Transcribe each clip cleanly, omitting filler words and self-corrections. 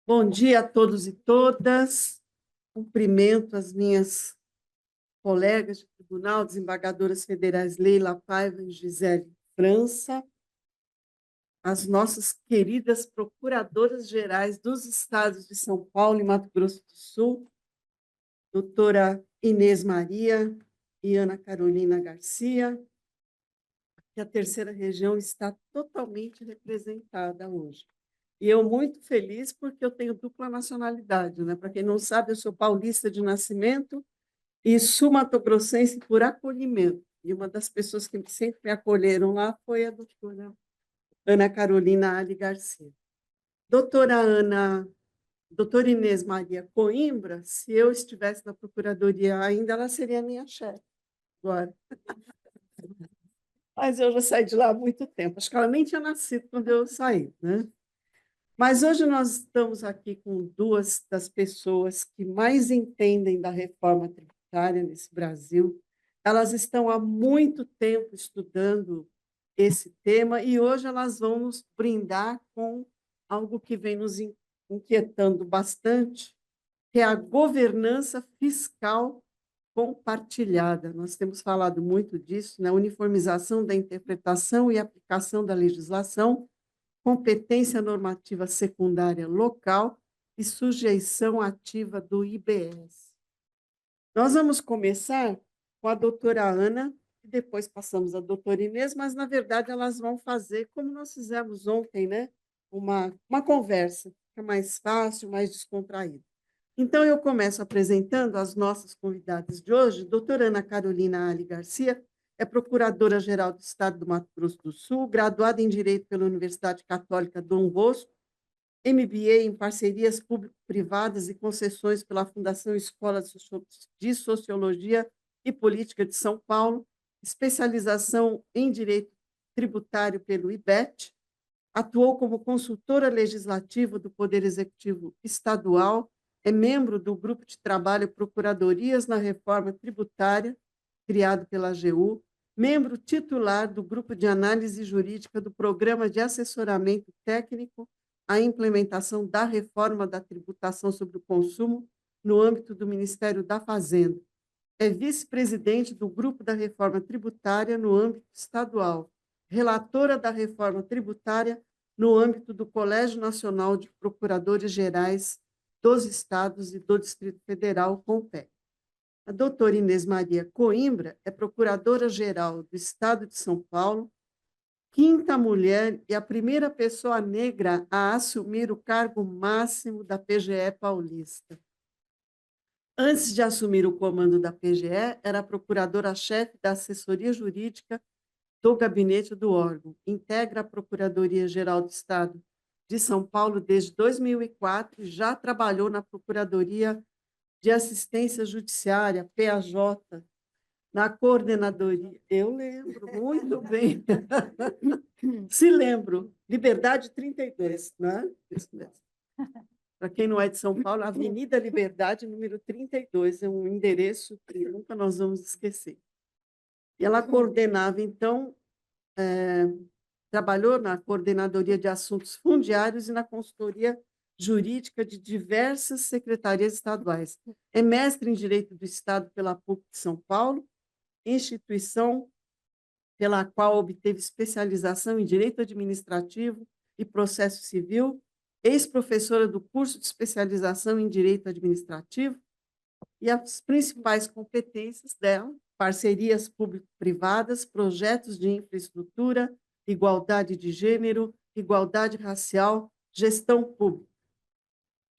Bom dia a todos e todas. Cumprimento as minhas colegas de tribunal, desembargadoras federais Leila Paiva e Gisele França, as nossas queridas procuradoras gerais dos estados de São Paulo e Mato Grosso do Sul, doutora Inês Maria e Ana Carolina Garcia, que a terceira região está totalmente representada hoje. E eu muito feliz porque eu tenho dupla nacionalidade, né? Para quem não sabe, eu sou paulista de nascimento e sul-mato-grossense por acolhimento. E uma das pessoas que sempre me acolheram lá foi a doutora Ana Carolina Ali Garcia. Doutora Ana, doutora Inês Maria Coimbra, se eu estivesse na procuradoria ainda, ela seria minha chefe agora. Mas eu já saí de lá há muito tempo. Acho que ela nem tinha nascido quando eu saí, né? Mas hoje nós estamos aqui com duas das pessoas que mais entendem da reforma tributária nesse Brasil. Elas estão há muito tempo estudando esse tema e hoje elas vão nos brindar com algo que vem nos inquietando bastante, que é a governança fiscal compartilhada. Nós temos falado muito disso, na uniformização da interpretação e aplicação da legislação, competência normativa secundária local e sujeição ativa do IBS. Nós vamos começar com a doutora Ana, e depois passamos à doutora Inês, mas, na verdade, elas vão fazer, como nós fizemos ontem, né? Uma conversa, que é mais fácil, mais descontraída. Então, eu começo apresentando as nossas convidadas de hoje. Doutora Ana Carolina Ali Garcia é procuradora-geral do Estado do Mato Grosso do Sul, graduada em Direito pela Universidade Católica Dom Bosco, MBA em Parcerias Público-Privadas e Concessões pela Fundação Escola de Sociologia e Política de São Paulo, especialização em Direito Tributário pelo IBET, atuou como consultora legislativa do Poder Executivo Estadual, é membro do Grupo de Trabalho Procuradorias na Reforma Tributária, criado pela AGU, membro titular do Grupo de Análise Jurídica do Programa de Assessoramento Técnico à Implementação da Reforma da Tributação sobre o Consumo no âmbito do Ministério da Fazenda. É vice-presidente do Grupo da Reforma Tributária no âmbito estadual, relatora da reforma tributária no âmbito do Colégio Nacional de Procuradores Gerais dos Estados e do Distrito Federal, CONPEC. A doutora Inês Maria Coimbra é procuradora-geral do Estado de São Paulo, quinta mulher e a primeira pessoa negra a assumir o cargo máximo da PGE paulista. Antes de assumir o comando da PGE, era procuradora-chefe da assessoria jurídica do gabinete do órgão. Integra a Procuradoria-Geral do Estado de São Paulo desde 2004 e já trabalhou na Procuradoria de Assistência Judiciária, PAJ, na coordenadoria. Eu lembro muito bem. Se lembro. Liberdade 32, não é? Isso mesmo. Para quem não é de São Paulo, Avenida Liberdade, número 32, é um endereço que nunca nós vamos esquecer. E ela coordenava, então, trabalhou na Coordenadoria de Assuntos Fundiários e na consultoria jurídica de diversas secretarias estaduais. É mestre em Direito do Estado pela PUC de São Paulo, instituição pela qual obteve especialização em Direito Administrativo e Processo Civil, ex-professora do curso de especialização em Direito Administrativo, e as principais competências dela: parcerias público-privadas, projetos de infraestrutura, igualdade de gênero, igualdade racial, gestão pública.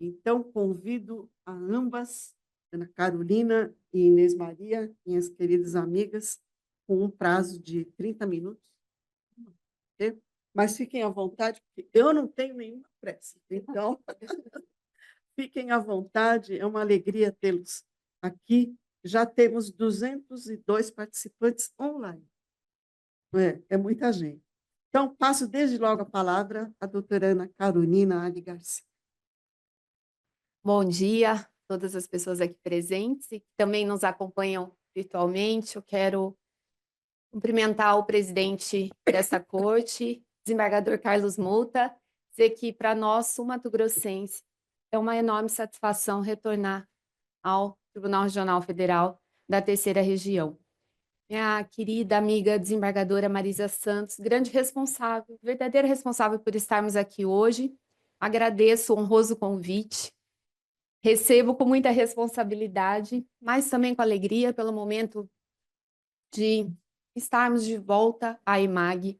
Então, convido a ambas, Ana Carolina e Inês Maria, minhas queridas amigas, com um prazo de 30 minutos. Okay? Mas fiquem à vontade, porque eu não tenho nenhuma pressa. Então, fiquem à vontade, é uma alegria tê-los aqui. Já temos 202 participantes online. É muita gente. Então, passo desde logo a palavra à doutora Ana Carolina Ali Garcia. Bom dia a todas as pessoas aqui presentes e que também nos acompanham virtualmente. Eu quero cumprimentar o presidente dessa corte, desembargador Carlos Mouta, dizer que, para nós, sul-mato-grossense, é uma enorme satisfação retornar ao Tribunal Regional Federal da Terceira Região. Minha querida amiga desembargadora Marisa Santos, grande responsável, verdadeira responsável por estarmos aqui hoje. Agradeço o honroso convite, recebo com muita responsabilidade, mas também com alegria pelo momento de estarmos de volta à EMAG,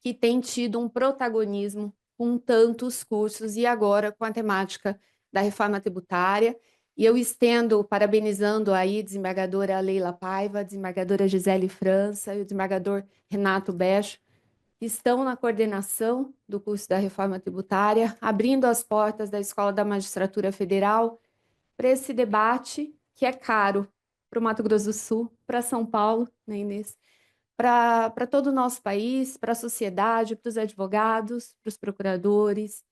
que tem tido um protagonismo com tantos cursos e agora com a temática da reforma tributária. E eu estendo parabenizando aí a desembargadora Leila Paiva, a desembargadora Gisele França e o desembargador Renato Becho, que estão na coordenação do curso da reforma tributária, abrindo as portas da Escola da Magistratura Federal para esse debate que é caro para o Mato Grosso do Sul, para São Paulo, né, Inês? Para todo o nosso país, para a sociedade, para os advogados, para os procuradores.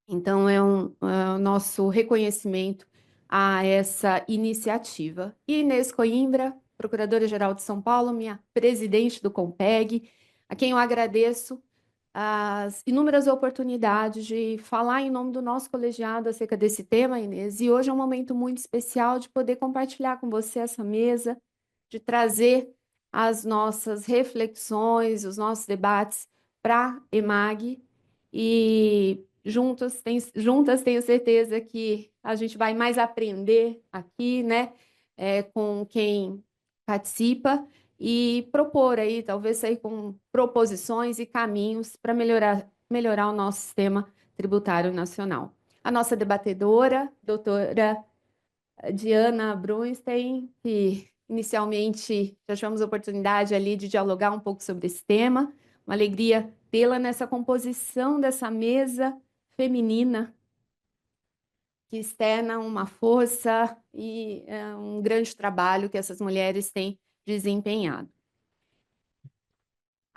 Então, é o nosso reconhecimento a essa iniciativa. E Inês Coimbra, Procuradora-Geral de São Paulo, minha presidente do COMPEG, a quem eu agradeço as inúmeras oportunidades de falar em nome do nosso colegiado acerca desse tema, Inês. E hoje é um momento muito especial de poder compartilhar com você essa mesa, de trazer as nossas reflexões, os nossos debates para a EMAG e juntas tenho certeza que a gente vai mais aprender aqui, né, com quem participa e propor aí, talvez sair com proposições e caminhos para melhorar o nosso sistema tributário nacional. A nossa debatedora, doutora Diana Brunstein, que inicialmente já tivemos a oportunidade ali de dialogar um pouco sobre esse tema. Uma alegria tê-la nessa composição dessa mesa feminina que externa uma força e um grande trabalho que essas mulheres têm desempenhado.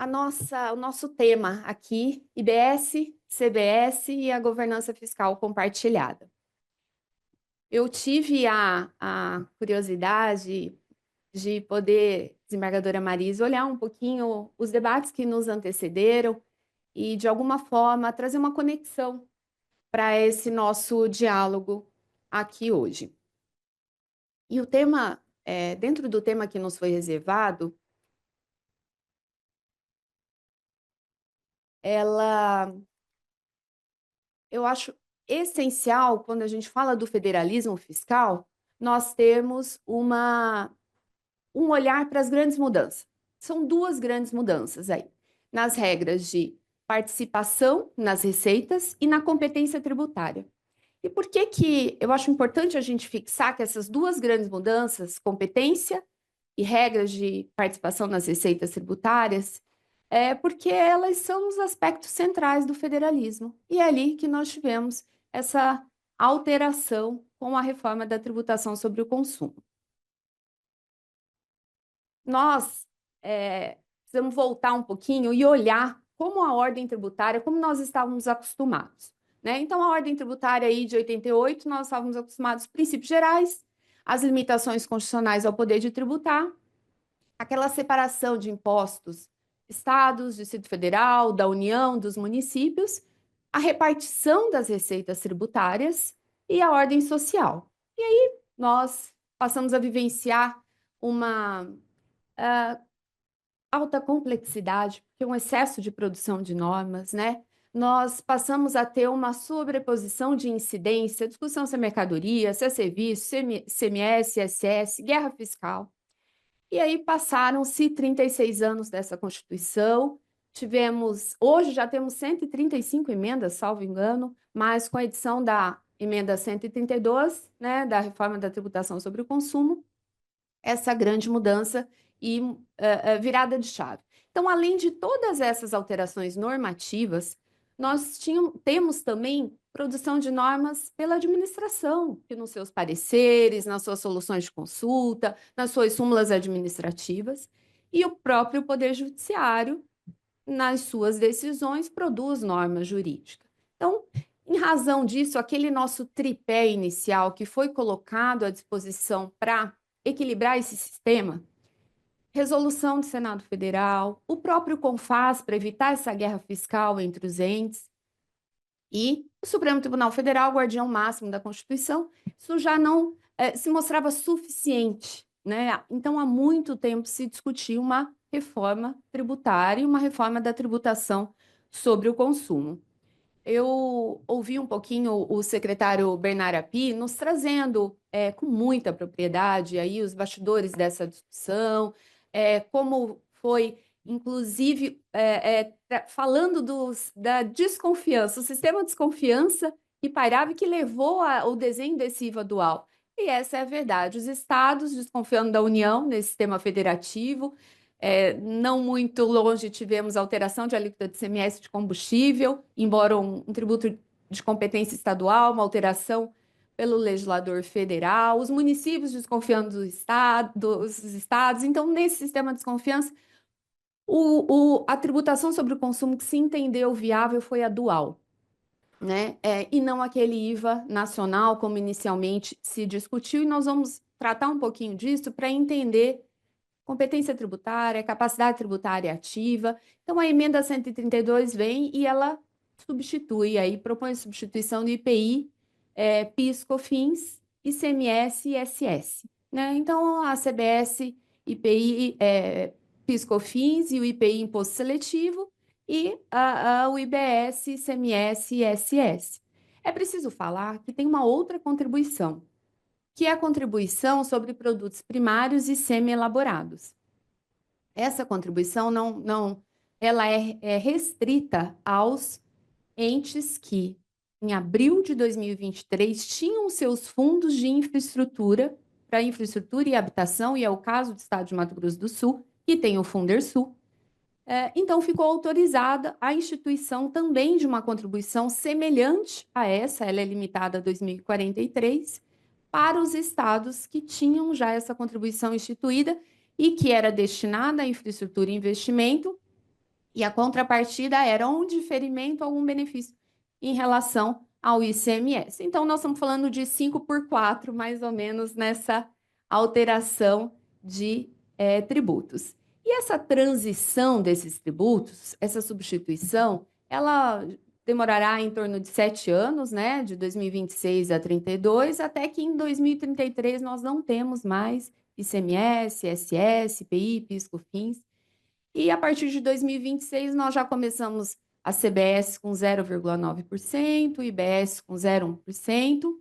O nosso tema aqui, IBS, CBS e a governança fiscal compartilhada. Eu tive a curiosidade de poder, desembargadora Marisa, olhar um pouquinho os debates que nos antecederam e, de alguma forma, trazer uma conexão para esse nosso diálogo aqui hoje. E o tema, dentro do tema que nos foi reservado, eu acho essencial, quando a gente fala do federalismo fiscal, nós termos um olhar para as grandes mudanças. São duas grandes mudanças aí, nas regras de participação nas receitas e na competência tributária. E por que eu acho importante a gente fixar que essas duas grandes mudanças, competência e regras de participação nas receitas tributárias, porque elas são os aspectos centrais do federalismo. E é ali que nós tivemos essa alteração com a reforma da tributação sobre o consumo. Nós precisamos voltar um pouquinho e olhar como a ordem tributária, como nós estávamos acostumados, né? Então, a ordem tributária aí de 88, nós estávamos acostumados aos princípios gerais, as limitações constitucionais ao poder de tributar, aquela separação de impostos, estados, Distrito Federal, da União, dos municípios, a repartição das receitas tributárias e a ordem social. E aí nós passamos a vivenciar uma alta complexidade, porque um excesso de produção de normas, né? Nós passamos a ter uma sobreposição de incidência, discussão se é mercadoria, se é serviço, CMS, ISS, guerra fiscal. E aí passaram-se 36 anos dessa Constituição, hoje já temos 135 emendas, salvo engano, mas com a edição da emenda 132, né, da reforma da tributação sobre o consumo, essa grande mudança e virada de chave. Então, além de todas essas alterações normativas, nós temos também produção de normas pela administração, que nos seus pareceres, nas suas soluções de consulta, nas suas súmulas administrativas, e o próprio Poder Judiciário, nas suas decisões, produz norma jurídica. Então, em razão disso, aquele nosso tripé inicial que foi colocado à disposição para equilibrar esse sistema, resolução do Senado Federal, o próprio CONFAS para evitar essa guerra fiscal entre os entes, E o Supremo Tribunal Federal, guardião máximo da Constituição, isso já não se mostrava suficiente, né? Então, há muito tempo se discutia uma reforma tributária e uma reforma da tributação sobre o consumo. Eu ouvi um pouquinho o secretário Bernard Api nos trazendo com muita propriedade aí os bastidores dessa discussão, como foi, inclusive, falando da desconfiança, o sistema de desconfiança que pairava e que levou ao desenho desse IVA dual. E essa é a verdade. Os estados desconfiando da União nesse sistema federativo, não muito longe tivemos alteração de alíquota de ICMS de combustível, embora um tributo de competência estadual, uma alteração pelo legislador federal, os municípios desconfiando dos estados. Então, nesse sistema de desconfiança, a tributação sobre o consumo que se entendeu viável foi a dual, né? E não aquele IVA nacional, como inicialmente se discutiu, e nós vamos tratar um pouquinho disso para entender competência tributária, capacidade tributária ativa. Então, a emenda 132 vem e ela substitui, aí propõe substituição do IPI, PIS, COFINS, ICMS e ISS, né? Então, a CBS, IPI, PIS, COFINS e o IPI, Imposto Seletivo, e o IBS, ICMS e ISS. É preciso falar que tem uma outra contribuição, que é a contribuição sobre produtos primários e semi-elaborados. Essa contribuição ela é restrita aos entes que, em abril de 2023, tinham seus fundos de infraestrutura para infraestrutura e habitação, e é o caso do estado de Mato Grosso do Sul, que tem o Fundersul. Então, ficou autorizada a instituição também de uma contribuição semelhante a essa, ela é limitada a 2043, para os estados que tinham já essa contribuição instituída e que era destinada à infraestrutura e investimento, e a contrapartida era um diferimento, algum benefício em relação ao ICMS. Então, nós estamos falando de 5 por 4, mais ou menos, nessa alteração de tributos. E essa transição desses tributos, essa substituição, ela demorará em torno de 7 anos, né, de 2026 a 32, até que em 2033 nós não temos mais ICMS, ISS, IPI, PIS, COFINS. E a partir de 2026 nós já começamos a CBS com 0,9%, o IBS com 0,1%.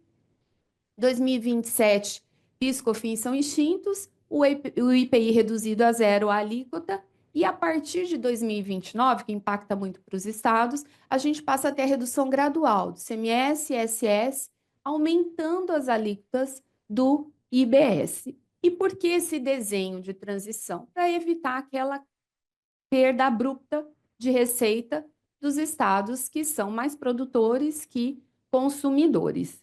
2027, PIS e COFINS são extintos, o IPI reduzido a zero a alíquota, e a partir de 2029, que impacta muito para os estados, a gente passa a ter a redução gradual do ICMS e ISS, aumentando as alíquotas do IBS. E por que esse desenho de transição? Para evitar aquela perda abrupta de receita dos estados que são mais produtores que consumidores.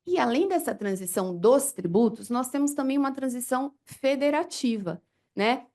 E além dessa transição dos tributos, nós temos também uma transição federativa, né?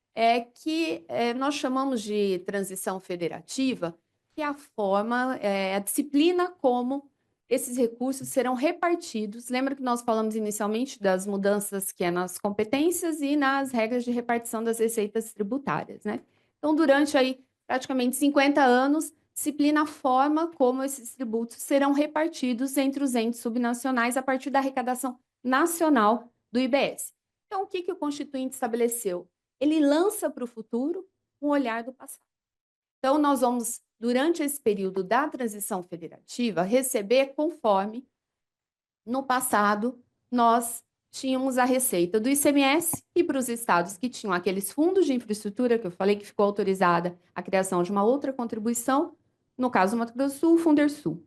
Nós chamamos de transição federativa, que é a forma, a disciplina como esses recursos serão repartidos. Lembra que nós falamos inicialmente das mudanças que é nas competências e nas regras de repartição das receitas tributárias, né? Então, durante aí praticamente 50 anos, disciplina a forma como esses tributos serão repartidos entre os entes subnacionais a partir da arrecadação nacional do IBS. Então, o que o Constituinte estabeleceu? Ele lança para o futuro um olhar do passado. Então, nós vamos, durante esse período da transição federativa, receber conforme no passado nós tínhamos a receita do ICMS e para os estados que tinham aqueles fundos de infraestrutura que eu falei que ficou autorizada a criação de uma outra contribuição, no caso do Mato Grosso do Sul, o Fundersul.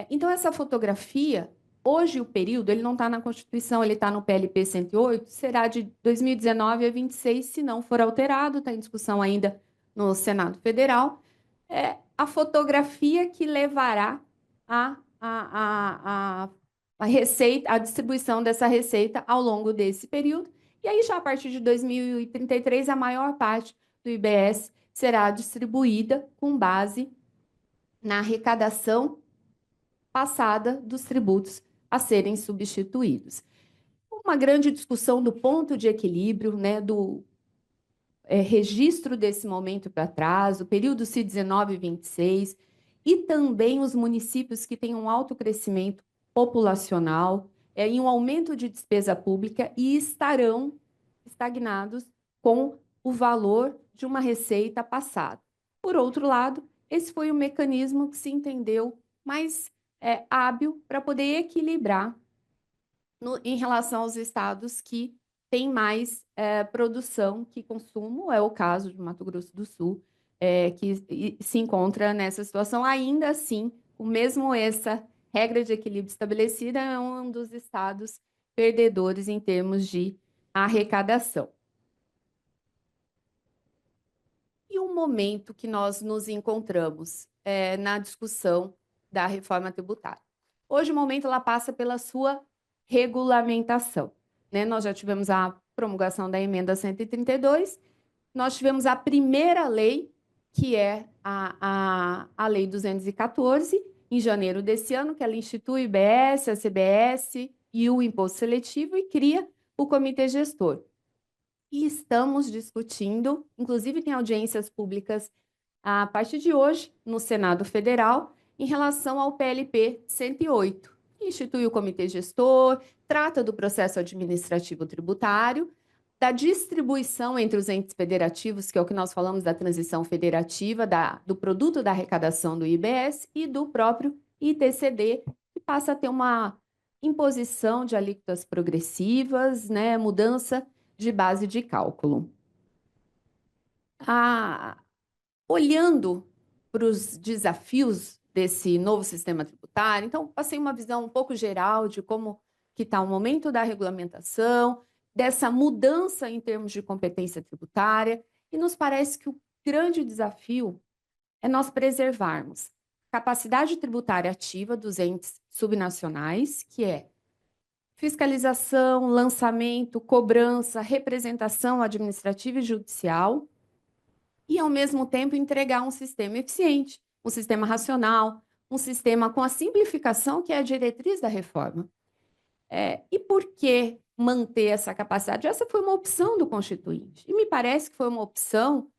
Então, essa fotografia, hoje o período, ele não está na Constituição, ele está no PLP 108, será de 2019 a 26, se não for alterado, está em discussão ainda no Senado Federal, a fotografia que levará a receita, a distribuição dessa receita ao longo desse período. E aí, já a partir de 2033, a maior parte do IBS será distribuída com base na arrecadação passada dos tributos a serem substituídos. Uma grande discussão do ponto de equilíbrio, né, do registro desse momento para trás, o período C19 e 26, e também os municípios que têm um alto crescimento populacional, e um aumento de despesa pública e estarão estagnados com o valor de uma receita passada. Por outro lado, esse foi o mecanismo que se entendeu mais hábil para poder equilibrar em relação aos estados que têm mais produção que consumo, é o caso de Mato Grosso do Sul, que se encontra nessa situação. Ainda assim, mesmo essa regra de equilíbrio estabelecida, é um dos estados perdedores em termos de arrecadação. E o momento que nós nos encontramos na discussão da reforma tributária. Hoje, o momento ela passa pela sua regulamentação, né? Nós já tivemos a promulgação da emenda 132, nós tivemos a primeira lei, que é a Lei 214, em janeiro desse ano, que ela institui o IBS, a CBS e o Imposto Seletivo e cria o Comitê Gestor. E estamos discutindo, inclusive tem audiências públicas a partir de hoje, no Senado Federal, em relação ao PLP 108, que institui o Comitê Gestor, trata do processo administrativo tributário, da distribuição entre os entes federativos, que é o que nós falamos da transição federativa, do produto da arrecadação do IBS e do próprio ITCD, que passa a ter uma imposição de alíquotas progressivas, né, mudança de base de cálculo. Olhando para os desafios desse novo sistema tributário, então, passei uma visão um pouco geral de como que está o momento da regulamentação, dessa mudança em termos de competência tributária, e nos parece que o grande desafio é nós preservarmos a capacidade tributária ativa dos entes subnacionais, que é fiscalização, lançamento, cobrança, representação administrativa e judicial, e, ao mesmo tempo, entregar um sistema eficiente, um sistema racional, um sistema com a simplificação que é a diretriz da reforma. E por que manter essa capacidade? Essa foi uma opção do Constituinte, e me parece que foi uma opção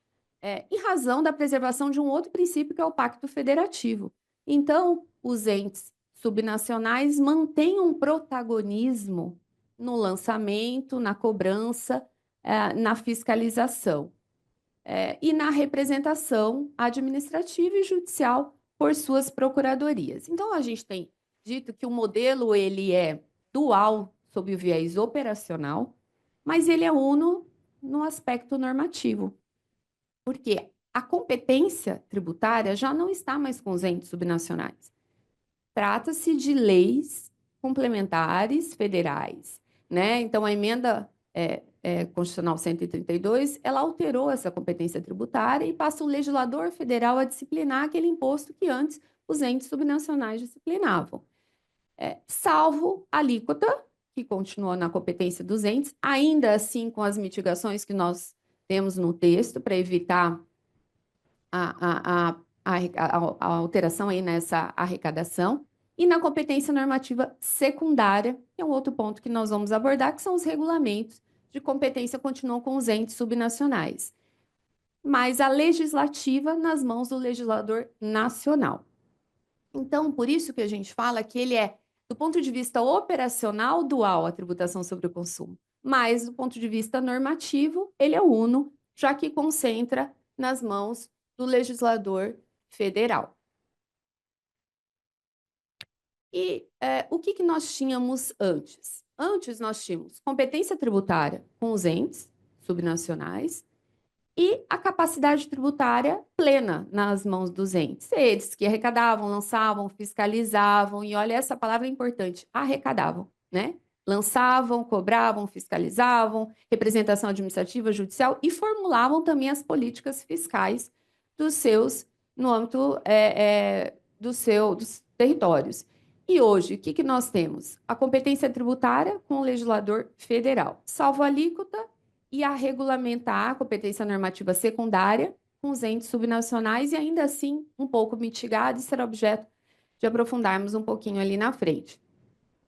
em razão da preservação de um outro princípio, que é o Pacto Federativo. Então, os entes subnacionais mantêm um protagonismo no lançamento, na cobrança, na fiscalização. E na representação administrativa e judicial por suas procuradorias. Então, a gente tem dito que o modelo ele é dual sob o viés operacional, mas ele é uno no aspecto normativo, porque a competência tributária já não está mais com os entes subnacionais. Trata-se de leis complementares federais, né? Então, a emenda Constitucional 132, ela alterou essa competência tributária e passa o legislador federal a disciplinar aquele imposto que antes os entes subnacionais disciplinavam. Salvo a alíquota, que continua na competência dos entes, ainda assim com as mitigações que nós temos no texto para evitar a alteração aí nessa arrecadação, e na competência normativa secundária, que é um outro ponto que nós vamos abordar, que são os regulamentos de competência continuam com os entes subnacionais. Mas a legislativa nas mãos do legislador nacional. Então, por isso que a gente fala que ele é, do ponto de vista operacional, dual à tributação sobre o consumo, mas do ponto de vista normativo, ele é uno, já que concentra nas mãos do legislador federal. E o que nós tínhamos antes? Antes nós tínhamos competência tributária com os entes subnacionais e a capacidade tributária plena nas mãos dos entes. Eles que arrecadavam, lançavam, fiscalizavam, e olha, essa palavra é importante, arrecadavam, né? Lançavam, cobravam, fiscalizavam, representação administrativa, judicial, e formulavam também as políticas fiscais dos seus, no âmbito dos territórios. E hoje, o que nós temos? A competência tributária com o legislador federal, salvo a alíquota, e a regulamentar a competência normativa secundária com os entes subnacionais, e ainda assim um pouco mitigado, e será objeto de aprofundarmos um pouquinho ali na frente.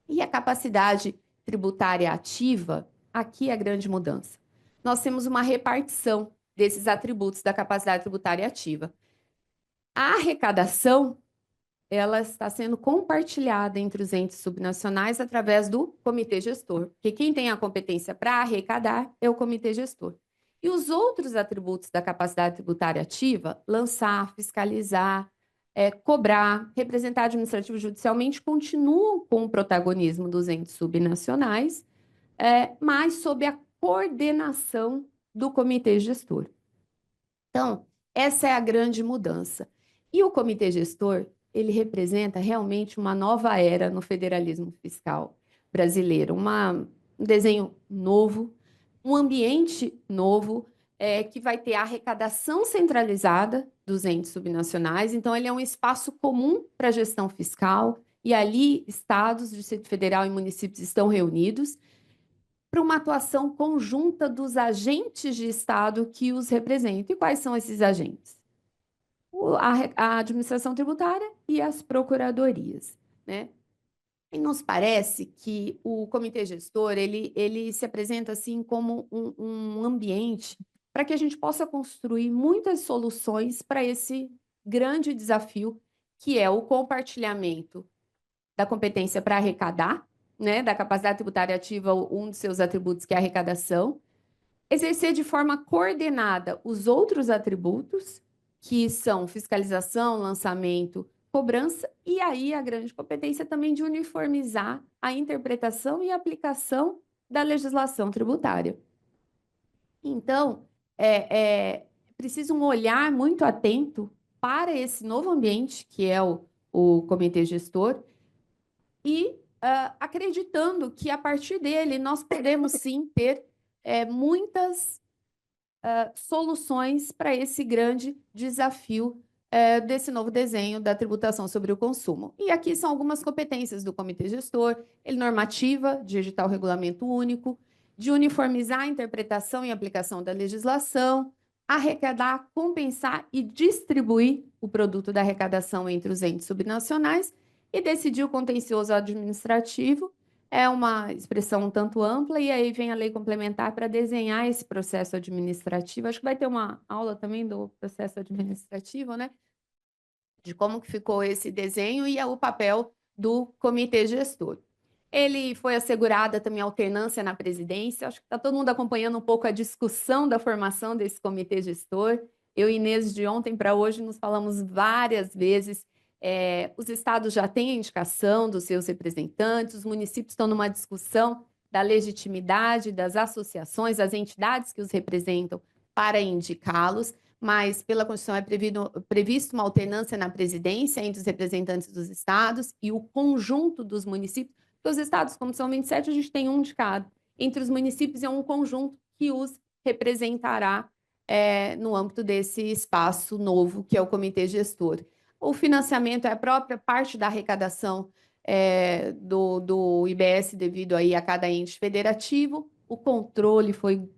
E a capacidade tributária ativa, aqui é a grande mudança. Nós temos uma repartição desses atributos da capacidade tributária ativa. A arrecadação ela está sendo compartilhada entre os entes subnacionais através do comitê gestor, porque quem tem a competência para arrecadar é o comitê gestor. E os outros atributos da capacidade tributária ativa, lançar, fiscalizar, cobrar, representar administrativo judicialmente, continuam com o protagonismo dos entes subnacionais, mas sob a coordenação do comitê gestor. Então, essa é a grande mudança. E o comitê gestor, ele representa realmente uma nova era no federalismo fiscal brasileiro, um desenho novo, um ambiente novo, que vai ter a arrecadação centralizada dos entes subnacionais. Então, ele é um espaço comum para a gestão fiscal, e ali estados, Distrito Federal e municípios estão reunidos para uma atuação conjunta dos agentes de Estado que os representam. E quais são esses agentes? A administração tributária e as procuradorias, né? E nos parece que o comitê gestor, ele se apresenta assim como um ambiente para que a gente possa construir muitas soluções para esse grande desafio, que é o compartilhamento da competência para arrecadar, né, da capacidade tributária ativa, um dos seus atributos, que é a arrecadação, exercer de forma coordenada os outros atributos, que são fiscalização, lançamento, cobrança, e aí a grande competência também de uniformizar a interpretação e aplicação da legislação tributária. Então, é preciso um olhar muito atento para esse novo ambiente, que é o comitê gestor, e acreditando que, a partir dele, nós podemos, sim, ter muitas soluções para esse grande desafio desse novo desenho da tributação sobre o consumo. E aqui são algumas competências do comitê gestor: ele normativa, de editar o regulamento único, de uniformizar a interpretação e aplicação da legislação, arrecadar, compensar e distribuir o produto da arrecadação entre os entes subnacionais, e decidir o contencioso administrativo. É uma expressão um tanto ampla, e aí vem a lei complementar para desenhar esse processo administrativo. Acho que vai ter uma aula também do processo administrativo, né? De como que ficou esse desenho e o papel do comitê gestor. Ele foi assegurada também a alternância na presidência. Acho que está todo mundo acompanhando um pouco a discussão da formação desse comitê gestor. Eu e Inês, de ontem para hoje, nos falamos várias vezes. Os estados já têm a indicação dos seus representantes, os municípios estão numa discussão da legitimidade das associações, das entidades que os representam, para indicá-los, mas pela Constituição é previsto uma alternância na presidência entre os representantes dos estados e o conjunto dos municípios. Porque os estados, como são 27, a gente tem um de cada. Entre os municípios é um conjunto que os representará no âmbito desse espaço novo, que é o comitê gestor. O financiamento é a própria parte da arrecadação do IBS devido aí a cada ente federativo. O controle foi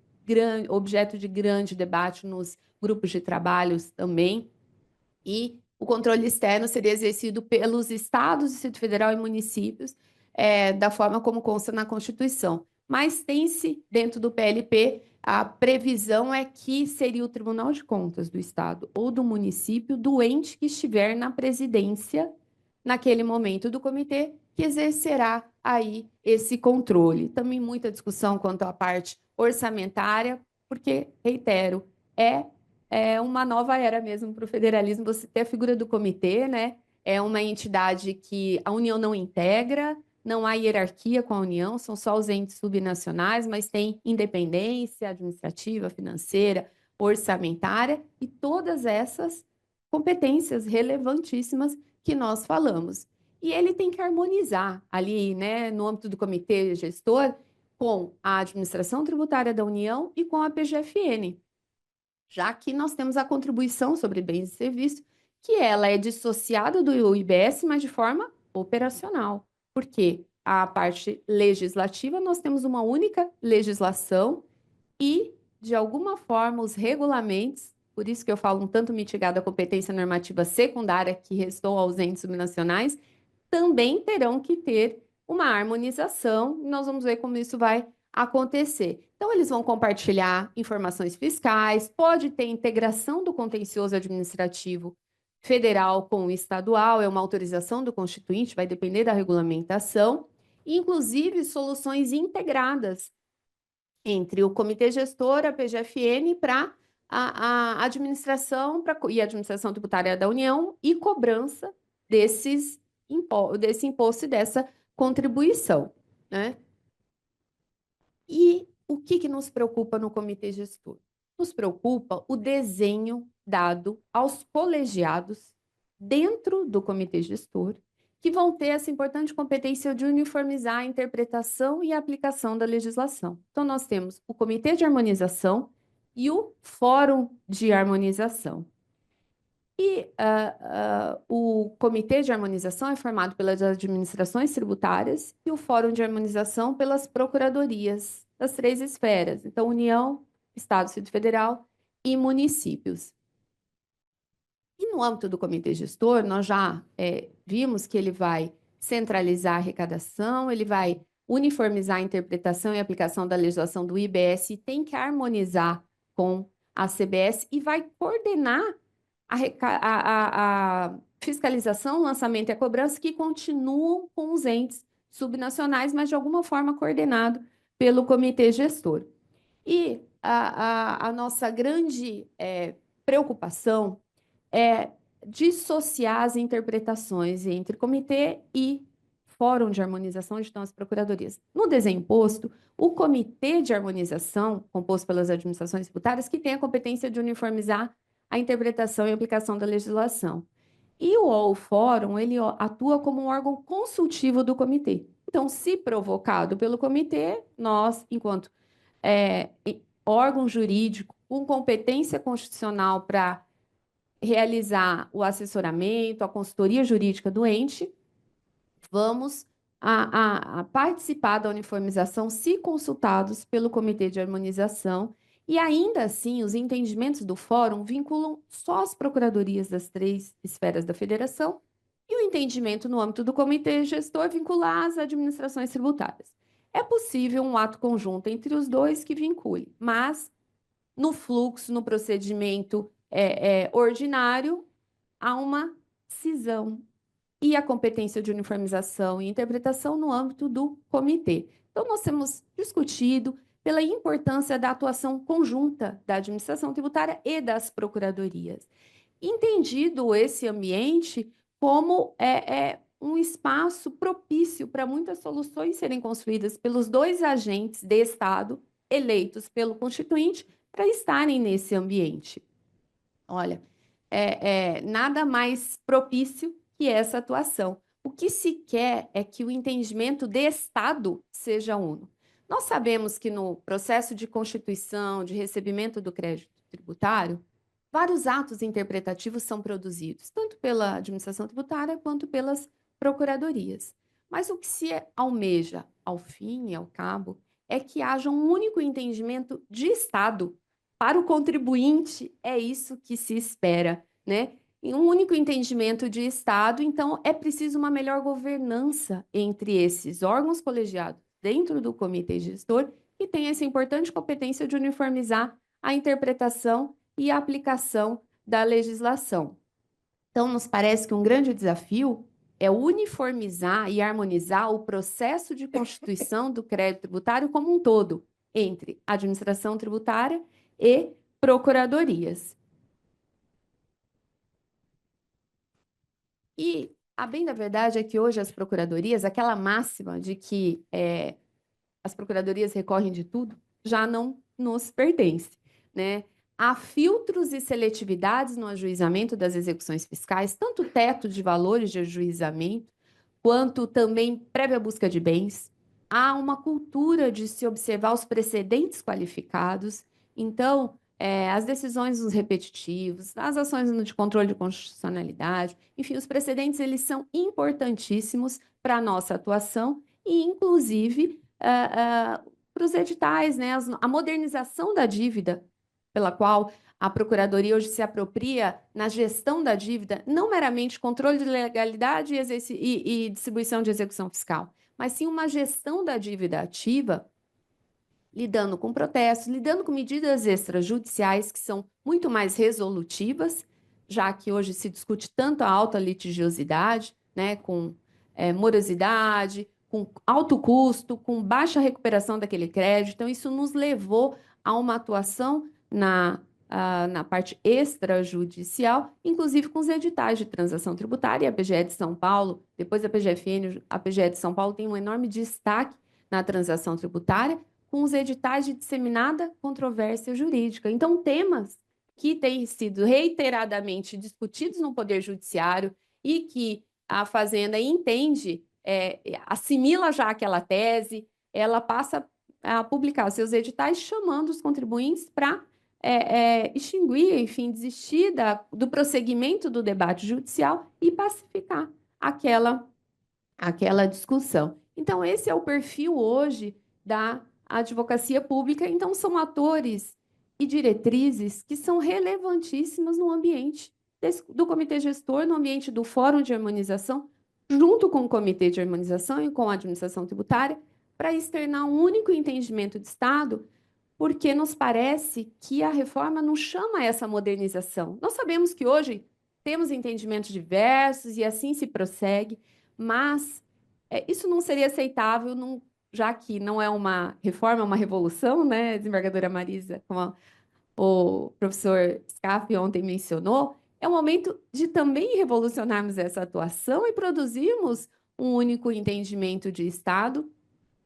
objeto de grande debate nos grupos de trabalhos também. E o controle externo seria exercido pelos estados, Distrito Federal e municípios, da forma como consta na Constituição. Mas tem-se, dentro do PLP, a previsão é que seria o Tribunal de Contas do Estado ou do município, do ente que estiver na presidência naquele momento do comitê, que exercerá aí esse controle. Também muita discussão quanto à parte orçamentária, porque, reitero, é uma nova era mesmo para o federalismo você ter a figura do comitê, né? É uma entidade que a União não integra, não há hierarquia com a União, são só os entes subnacionais, mas tem independência administrativa, financeira, orçamentária e todas essas competências relevantíssimas que nós falamos. E ele tem que harmonizar ali, né, no âmbito do comitê gestor, com a administração tributária da União e com a PGFN, já que nós temos a contribuição sobre bens e serviços, que ela é dissociada do IBS, mas de forma operacional. Porque a parte legislativa, nós temos uma única legislação e, de alguma forma, os regulamentos, por isso que eu falo um tanto mitigada a competência normativa secundária que restou aos entes subnacionais, também terão que ter uma harmonização, e nós vamos ver como isso vai acontecer. Então, eles vão compartilhar informações fiscais, pode ter integração do contencioso administrativo federal com o estadual, é uma autorização do Constituinte, vai depender da regulamentação, e, inclusive soluções integradas entre o Comitê Gestor, a PGFN, para a administração e a administração tributária da União e cobrança desse imposto e dessa contribuição, né? E o que nos preocupa no Comitê Gestor? Nos preocupa o desenho dado aos colegiados dentro do Comitê Gestor, que vão ter essa importante competência de uniformizar a interpretação e a aplicação da legislação. Então, nós temos o Comitê de Harmonização e o Fórum de Harmonização. E o Comitê de Harmonização é formado pelas administrações tributárias e o Fórum de Harmonização pelas procuradorias das 3 esferas. Então, União, Estado, Distrito Federal e municípios. E no âmbito do Comitê Gestor, nós já vimos que ele vai centralizar a arrecadação, ele vai uniformizar a interpretação e aplicação da legislação do IBS e tem que harmonizar com a CBS e vai coordenar a fiscalização, o lançamento e a cobrança que continuam com os entes subnacionais, mas de alguma forma coordenado pelo Comitê Gestor. E a nossa grande preocupação é dissociar as interpretações entre comitê e fórum de harmonização, onde estão as procuradorias. No desenho posto, o comitê de harmonização, composto pelas administrações tributárias, que tem a competência de uniformizar a interpretação e aplicação da legislação. E o fórum, ele atua como um órgão consultivo do comitê. Então, se provocado pelo comitê, nós, enquanto órgão jurídico com competência constitucional para realizar o assessoramento, a consultoria jurídica do ente, vamos a participar da uniformização se consultados pelo Comitê de Harmonização e, ainda assim, os entendimentos do fórum vinculam só as procuradorias das 3 esferas da federação e o entendimento no âmbito do Comitê Gestor vincular as administrações tributárias. É possível um ato conjunto entre os dois que vincule, mas no fluxo, no procedimento ordinário, há uma cisão e a competência de uniformização e interpretação no âmbito do comitê. Então, nós temos discutido pela importância da atuação conjunta da administração tributária e das procuradorias. Entendido esse ambiente como um espaço propício para muitas soluções serem construídas pelos 2 agentes de Estado eleitos pelo Constituinte para estarem nesse ambiente. Olha, nada mais propício que essa atuação. O que se quer é que o entendimento de Estado seja uno. Nós sabemos que no processo de constituição, de recebimento do crédito tributário, vários atos interpretativos são produzidos, tanto pela administração tributária quanto pelas procuradorias. Mas o que se almeja, ao fim e ao cabo, é que haja um único entendimento de Estado. Para o contribuinte, é isso que se espera, né? Em um único entendimento de Estado, então é preciso uma melhor governança entre esses órgãos colegiados dentro do comitê gestor, que tem essa importante competência de uniformizar a interpretação e a aplicação da legislação. Então, nos parece que um grande desafio é uniformizar e harmonizar o processo de constituição do crédito tributário como um todo, entre administração tributária e procuradorias. E a bem da verdade é que hoje as procuradorias, aquela máxima de que as procuradorias recorrem de tudo, já não nos pertence, né? Há filtros e seletividades no ajuizamento das execuções fiscais, tanto teto de valores de ajuizamento, quanto também prévia busca de bens. Há uma cultura de se observar os precedentes qualificados. Então, as decisões nos repetitivos, as ações de controle de constitucionalidade, enfim, os precedentes, eles são importantíssimos para a nossa atuação e, inclusive, para os editais, né? A modernização da dívida, pela qual a Procuradoria hoje se apropria na gestão da dívida, não meramente controle de legalidade e distribuição de execução fiscal, mas sim uma gestão da dívida ativa, lidando com protestos, lidando com medidas extrajudiciais que são muito mais resolutivas já que hoje se discute tanto a alta litigiosidade, né, com morosidade, com alto custo, com baixa recuperação daquele crédito. Então, isso nos levou a uma atuação na parte extrajudicial, inclusive com os editais de transação tributária. A PGE de São Paulo, depois da PGFN, a PGE de São Paulo tem um enorme destaque na transação tributária, com os editais de disseminada controvérsia jurídica. Então, temas que têm sido reiteradamente discutidos no Poder Judiciário e que a Fazenda entende, assimila já aquela tese, ela passa a publicar seus editais chamando os contribuintes para extinguir, enfim, desistir do prosseguimento do debate judicial e pacificar aquela discussão. Então, esse é o perfil hoje da advocacia pública. Então, são atores e diretrizes que são relevantíssimas no ambiente do comitê gestor, no ambiente do Fórum de Harmonização, junto com o Comitê de Harmonização e com a administração tributária, para externar um único entendimento de Estado, porque nos parece que a reforma não chama essa modernização. Nós sabemos que hoje temos entendimentos diversos e assim se prossegue, mas isso não seria aceitável, já que não é uma reforma, é uma revolução, né, desembargadora Marisa, como o professor Scaff ontem mencionou. É o momento de também revolucionarmos essa atuação e produzirmos um único entendimento de Estado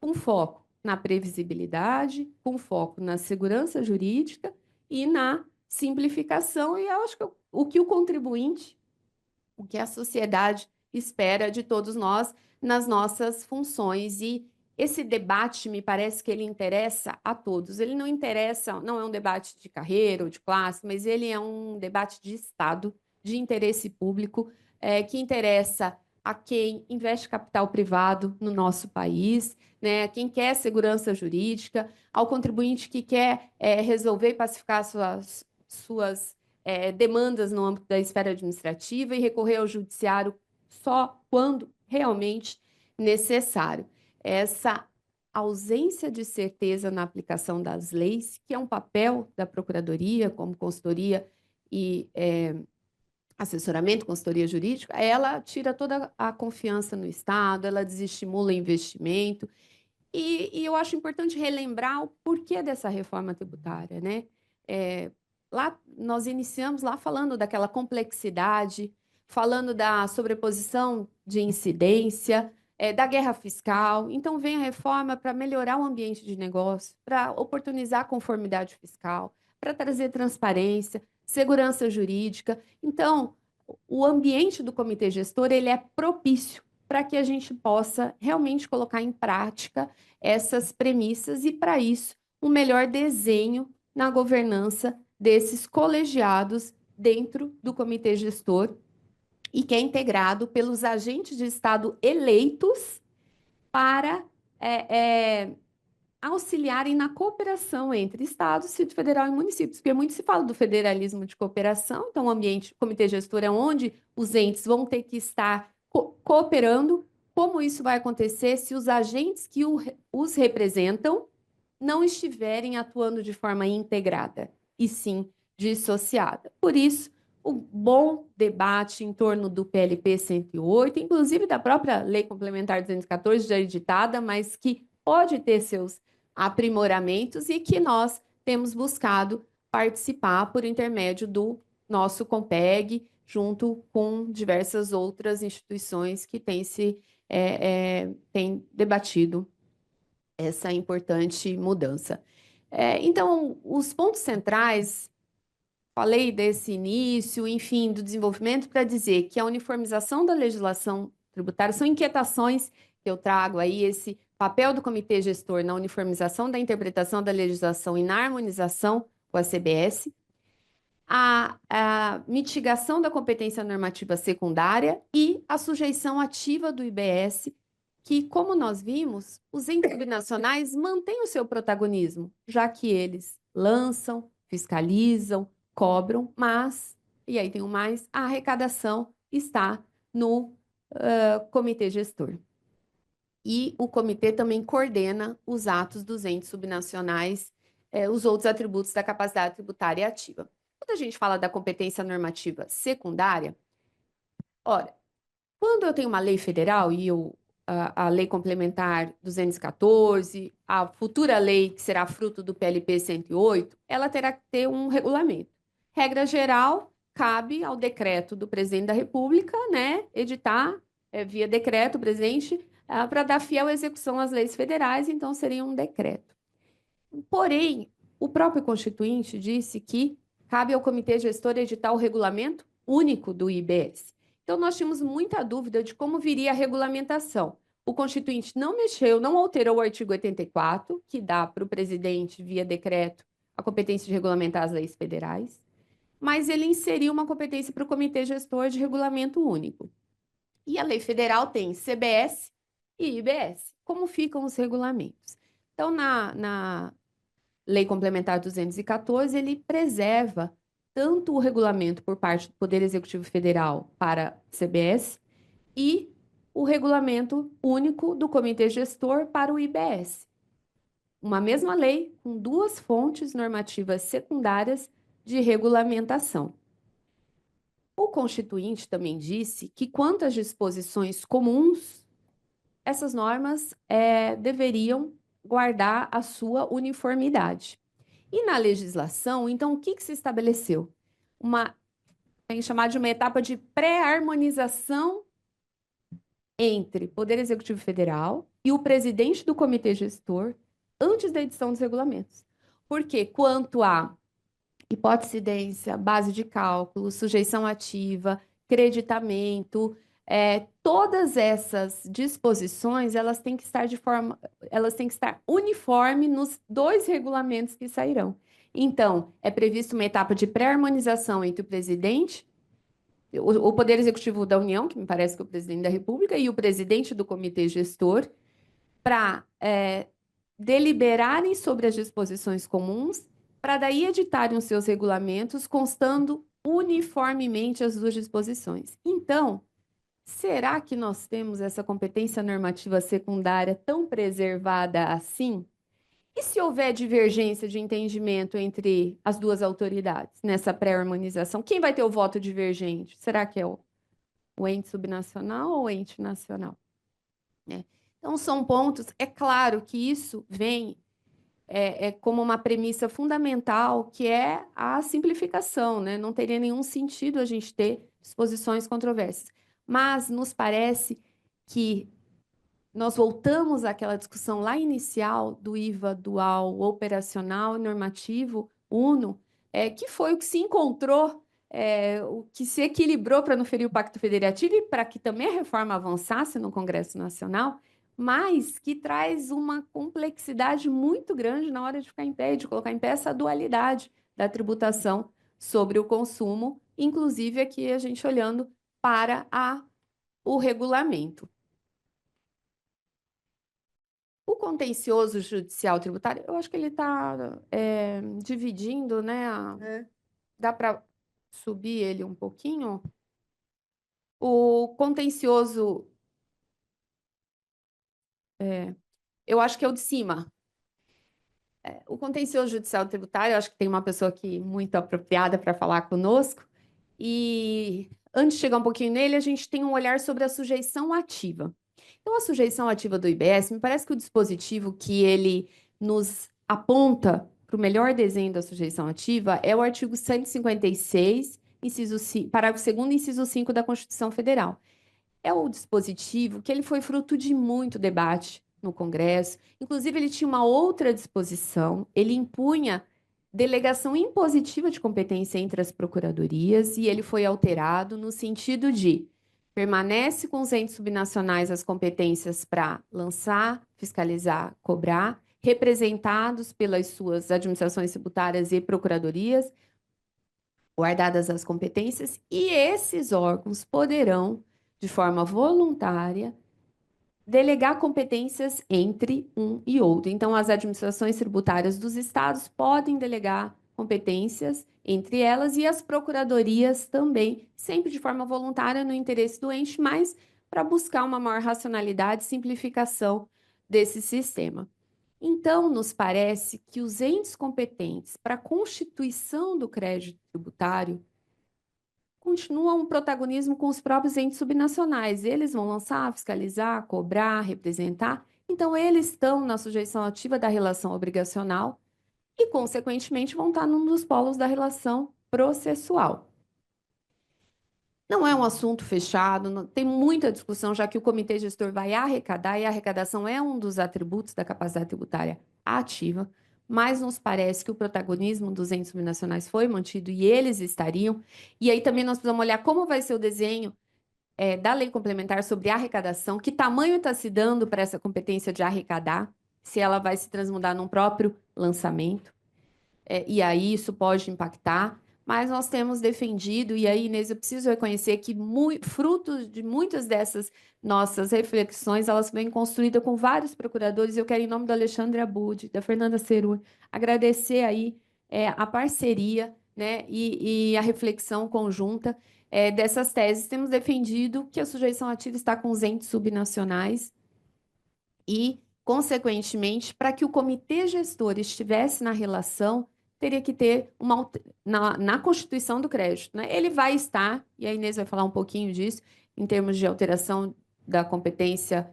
com foco na previsibilidade, com foco na segurança jurídica e na simplificação. E eu acho que o que o contribuinte, o que a sociedade espera de todos nós nas nossas funções. E esse debate, me parece que ele interessa a todos. Ele não interessa, não é um debate de carreira ou de classe, mas ele é um debate de Estado, de interesse público, que interessa a quem investe capital privado no nosso país, né, quem quer segurança jurídica, ao contribuinte que quer resolver e pacificar suas demandas no âmbito da esfera administrativa e recorrer ao judiciário só quando realmente necessário. Essa ausência de certeza na aplicação das leis, que é um papel da Procuradoria, como consultoria e assessoramento, consultoria jurídica, ela tira toda a confiança no Estado, ela desestimula o investimento. E eu acho importante relembrar o porquê dessa reforma tributária, né? Lá nós iniciamos lá falando daquela complexidade, falando da sobreposição de incidência, da guerra fiscal. Então, vem a reforma para melhorar o ambiente de negócio, para oportunizar a conformidade fiscal, para trazer transparência, segurança jurídica. Então, o ambiente do comitê gestor ele é propício para que a gente possa realmente colocar em prática essas premissas e, para isso, um melhor desenho na governança desses colegiados dentro do comitê gestor e que é integrado pelos agentes de Estado eleitos para auxiliarem na cooperação entre Estado, Distrito Federal e municípios, porque muito se fala do federalismo de cooperação, então o ambiente, comitê gestor é onde os entes vão ter que estar cooperando. Como isso vai acontecer se os agentes que os representam não estiverem atuando de forma integrada, e sim dissociada? Por isso, o bom debate em torno do PLP 108, inclusive da própria Lei Complementar 214, já editada, mas que pode ter seus aprimoramentos e que nós temos buscado participar por intermédio do nosso Compeg, junto com diversas outras instituições que têm debatido essa importante mudança. Então, os pontos centrais, falei desse início, enfim, do desenvolvimento, para dizer que a uniformização da legislação tributária são inquietações que eu trago aí, esse papel do comitê gestor na uniformização da interpretação da legislação e na harmonização com a CBS, a mitigação da competência normativa secundária e a sujeição ativa do IBS, que, como nós vimos, os entes binacionais mantêm o seu protagonismo, já que eles lançam, fiscalizam, cobram, mas, e aí tem o mais, a arrecadação está no comitê gestor. E o comitê também coordena os atos dos entes subnacionais, os outros atributos da capacidade tributária ativa. Quando a gente fala da competência normativa secundária, ora, quando eu tenho uma lei federal e a Lei Complementar 214, a futura lei que será fruto do PLP 108, ela terá que ter um regulamento. Regra geral, cabe ao decreto do presidente da República, né, editar via decreto, presidente, para dar fiel execução às leis federais, então seria um decreto. Porém, o próprio Constituinte disse que cabe ao Comitê Gestor editar o regulamento único do IBS. Então, nós tínhamos muita dúvida de como viria a regulamentação. O Constituinte não mexeu, não alterou o artigo 84, que dá para o presidente, via decreto, a competência de regulamentar as leis federais, mas ele inseriu uma competência para o Comitê Gestor de Regulamento Único. E a lei federal tem CBS e IBS. Como ficam os regulamentos? Então, na Lei Complementar 214, ele preserva tanto o regulamento por parte do Poder Executivo Federal para a CBS e o regulamento único do Comitê Gestor para o IBS. Uma mesma lei com duas fontes normativas secundárias de regulamentação. O Constituinte também disse que, quanto às disposições comuns, essas normas deveriam guardar a sua uniformidade. E na legislação, então, o que se estabeleceu? Tem chamado de uma etapa de pré-harmonização entre Poder Executivo Federal e o presidente do Comitê Gestor antes da edição dos regulamentos. Porque quanto a hipótese de incidência, base de cálculo, sujeição ativa, creditamento, todas essas disposições, elas têm que estar uniforme nos dois regulamentos que sairão. Então, é previsto uma etapa de pré-harmonização entre o presidente, o Poder Executivo da União, que me parece que é o presidente da República, e o presidente do Comitê Gestor, para deliberarem sobre as disposições comuns, para daí editarem os seus regulamentos, constando uniformemente as duas disposições. Então, será que nós temos essa competência normativa secundária tão preservada assim? E se houver divergência de entendimento entre as duas autoridades nessa pré-harmonização, quem vai ter o voto divergente? Será que é o ente subnacional ou o ente nacional? Então, são pontos. É claro que isso vem como uma premissa fundamental, que é a simplificação, né? Não teria nenhum sentido a gente ter disposições controversas. Mas nos parece que nós voltamos àquela discussão lá inicial do IVA dual, operacional e normativo, uno, que foi o que se encontrou, o que se equilibrou para não ferir o Pacto Federativo e para que também a reforma avançasse no Congresso Nacional, mas que traz uma complexidade muito grande na hora de ficar em pé, de colocar em pé essa dualidade da tributação sobre o consumo, inclusive aqui a gente olhando para o regulamento. O contencioso judicial tributário, eu acho que ele está dividindo, né? Dá para subir ele um pouquinho? O contencioso, eu acho que é o de cima. O contencioso judicial tributário, eu acho que tem uma pessoa aqui muito apropriada para falar conosco. E antes de chegar um pouquinho nele, a gente tem um olhar sobre a sujeição ativa. Então, a sujeição ativa do IBS, me parece que o dispositivo que ele nos aponta para o melhor desenho da sujeição ativa é o artigo 156, parágrafo 2º, inciso 5 da Constituição Federal. É o dispositivo que ele foi fruto de muito debate no Congresso. Inclusive, ele tinha uma outra disposição, ele impunha delegação impositiva de competência entre as procuradorias e ele foi alterado no sentido de permanece com os entes subnacionais as competências para lançar, fiscalizar, cobrar, representados pelas suas administrações tributárias e procuradorias, guardadas as competências, e esses órgãos poderão, de forma voluntária, delegar competências entre um e outro. Então, as administrações tributárias dos estados podem delegar competências entre elas e as procuradorias também, sempre de forma voluntária, no interesse do ente, mas para buscar uma maior racionalidade e simplificação desse sistema. Então, nos parece que os entes competentes para a constituição do crédito tributário continuam um protagonismo com os próprios entes subnacionais. Eles vão lançar, fiscalizar, cobrar, representar. Então, eles estão na sujeição ativa da relação obrigacional e, consequentemente, vão estar num dos polos da relação processual. Não é um assunto fechado, tem muita discussão, já que o comitê gestor vai arrecadar, e a arrecadação é um dos atributos da capacidade tributária ativa, mas nos parece que o protagonismo dos entes subnacionais foi mantido e eles estariam. E aí também nós precisamos olhar como vai ser o desenho da lei complementar sobre arrecadação, que tamanho está se dando para essa competência de arrecadar, se ela vai se transmudar num próprio lançamento. E aí isso pode impactar, mas nós temos defendido, e aí, Inês, eu preciso reconhecer que frutos de muitas dessas nossas reflexões, elas vêm construídas com vários procuradores, eu quero, em nome do Alexandre Abud, da Fernanda Ceru, agradecer aí a parceria, né, e a reflexão conjunta dessas teses. Temos defendido que a sujeição ativa está com os entes subnacionais e, consequentemente, para que o comitê gestor estivesse na relação, teria que ter na constituição do crédito, né? Ele vai estar, e a Inês vai falar um pouquinho disso, em termos de alteração da competência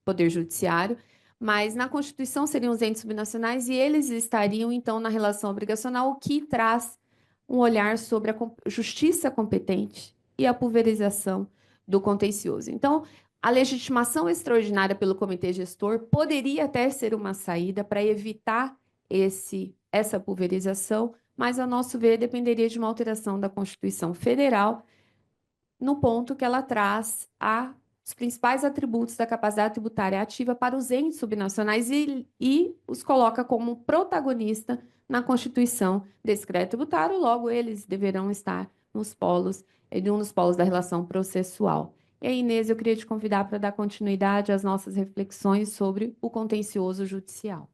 Poder Judiciário, mas na Constituição seriam os entes subnacionais e eles estariam, então, na relação obrigacional, o que traz um olhar sobre a justiça competente e a pulverização do contencioso. Então, a legitimação extraordinária pelo comitê gestor poderia até ser uma saída para evitar essa pulverização, mas, a nosso ver, dependeria de uma alteração da Constituição Federal, no ponto que ela traz os principais atributos da capacidade tributária ativa para os entes subnacionais e os coloca como protagonista na constituição desse crédito tributário, logo eles deverão estar nos polos, em um dos polos da relação processual. E aí, Inês, eu queria te convidar para dar continuidade às nossas reflexões sobre o contencioso judicial.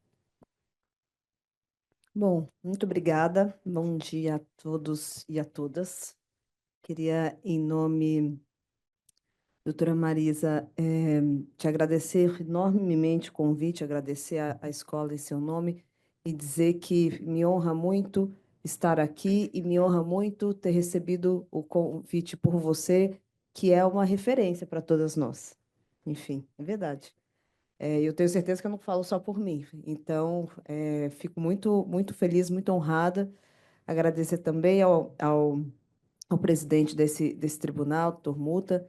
Bom, muito obrigada. Bom dia a todos e a todas. Queria, em nome doutora Marisa, te agradecer enormemente o convite, agradecer à escola em seu nome e dizer que me honra muito estar aqui e me honra muito ter recebido o convite por você, que é uma referência para todas nós. Enfim, é verdade. Eu tenho certeza que eu não falo só por mim. Então, fico muito, muito feliz, muito honrada. Agradecer também ao presidente desse tribunal, doutor Muta,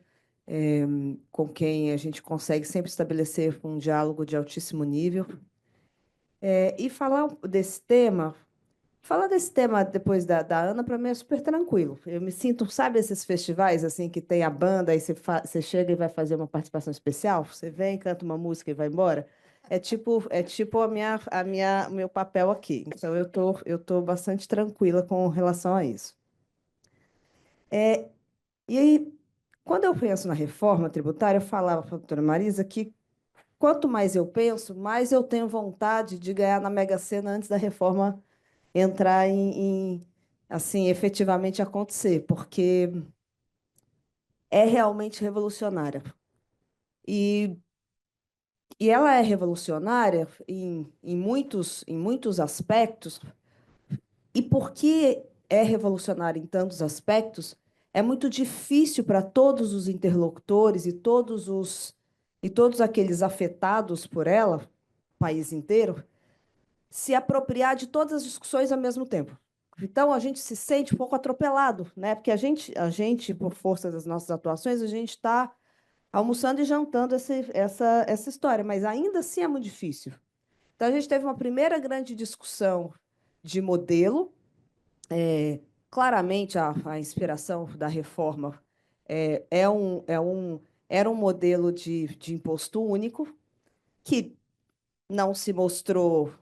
com quem a gente consegue sempre estabelecer um diálogo de altíssimo nível. E falar desse tema depois da Ana, para mim é super tranquilo. Eu me sinto, sabe esses festivais assim que tem a banda, aí você chega e vai fazer uma participação especial? Você vem, canta uma música e vai embora? É tipo o meu papel aqui. Então, eu tô bastante tranquila com relação a isso. E aí, quando eu penso na reforma tributária, eu falava para a doutora Marisa que quanto mais eu penso, mais eu tenho vontade de ganhar na Mega Sena antes da reforma entrar assim, efetivamente acontecer, porque é realmente revolucionária. E ela é revolucionária em muitos aspectos, e porque é revolucionária em tantos aspectos, é muito difícil para todos os interlocutores e todos aqueles afetados por ela, o país inteiro, se apropriar de todas as discussões ao mesmo tempo. Então, a gente se sente um pouco atropelado, né? Porque a gente, por força das nossas atuações, a gente está almoçando e jantando essa história, mas ainda assim é muito difícil. Então, a gente teve uma primeira grande discussão de modelo. Claramente, a inspiração da reforma era um modelo de imposto único que não se mostrou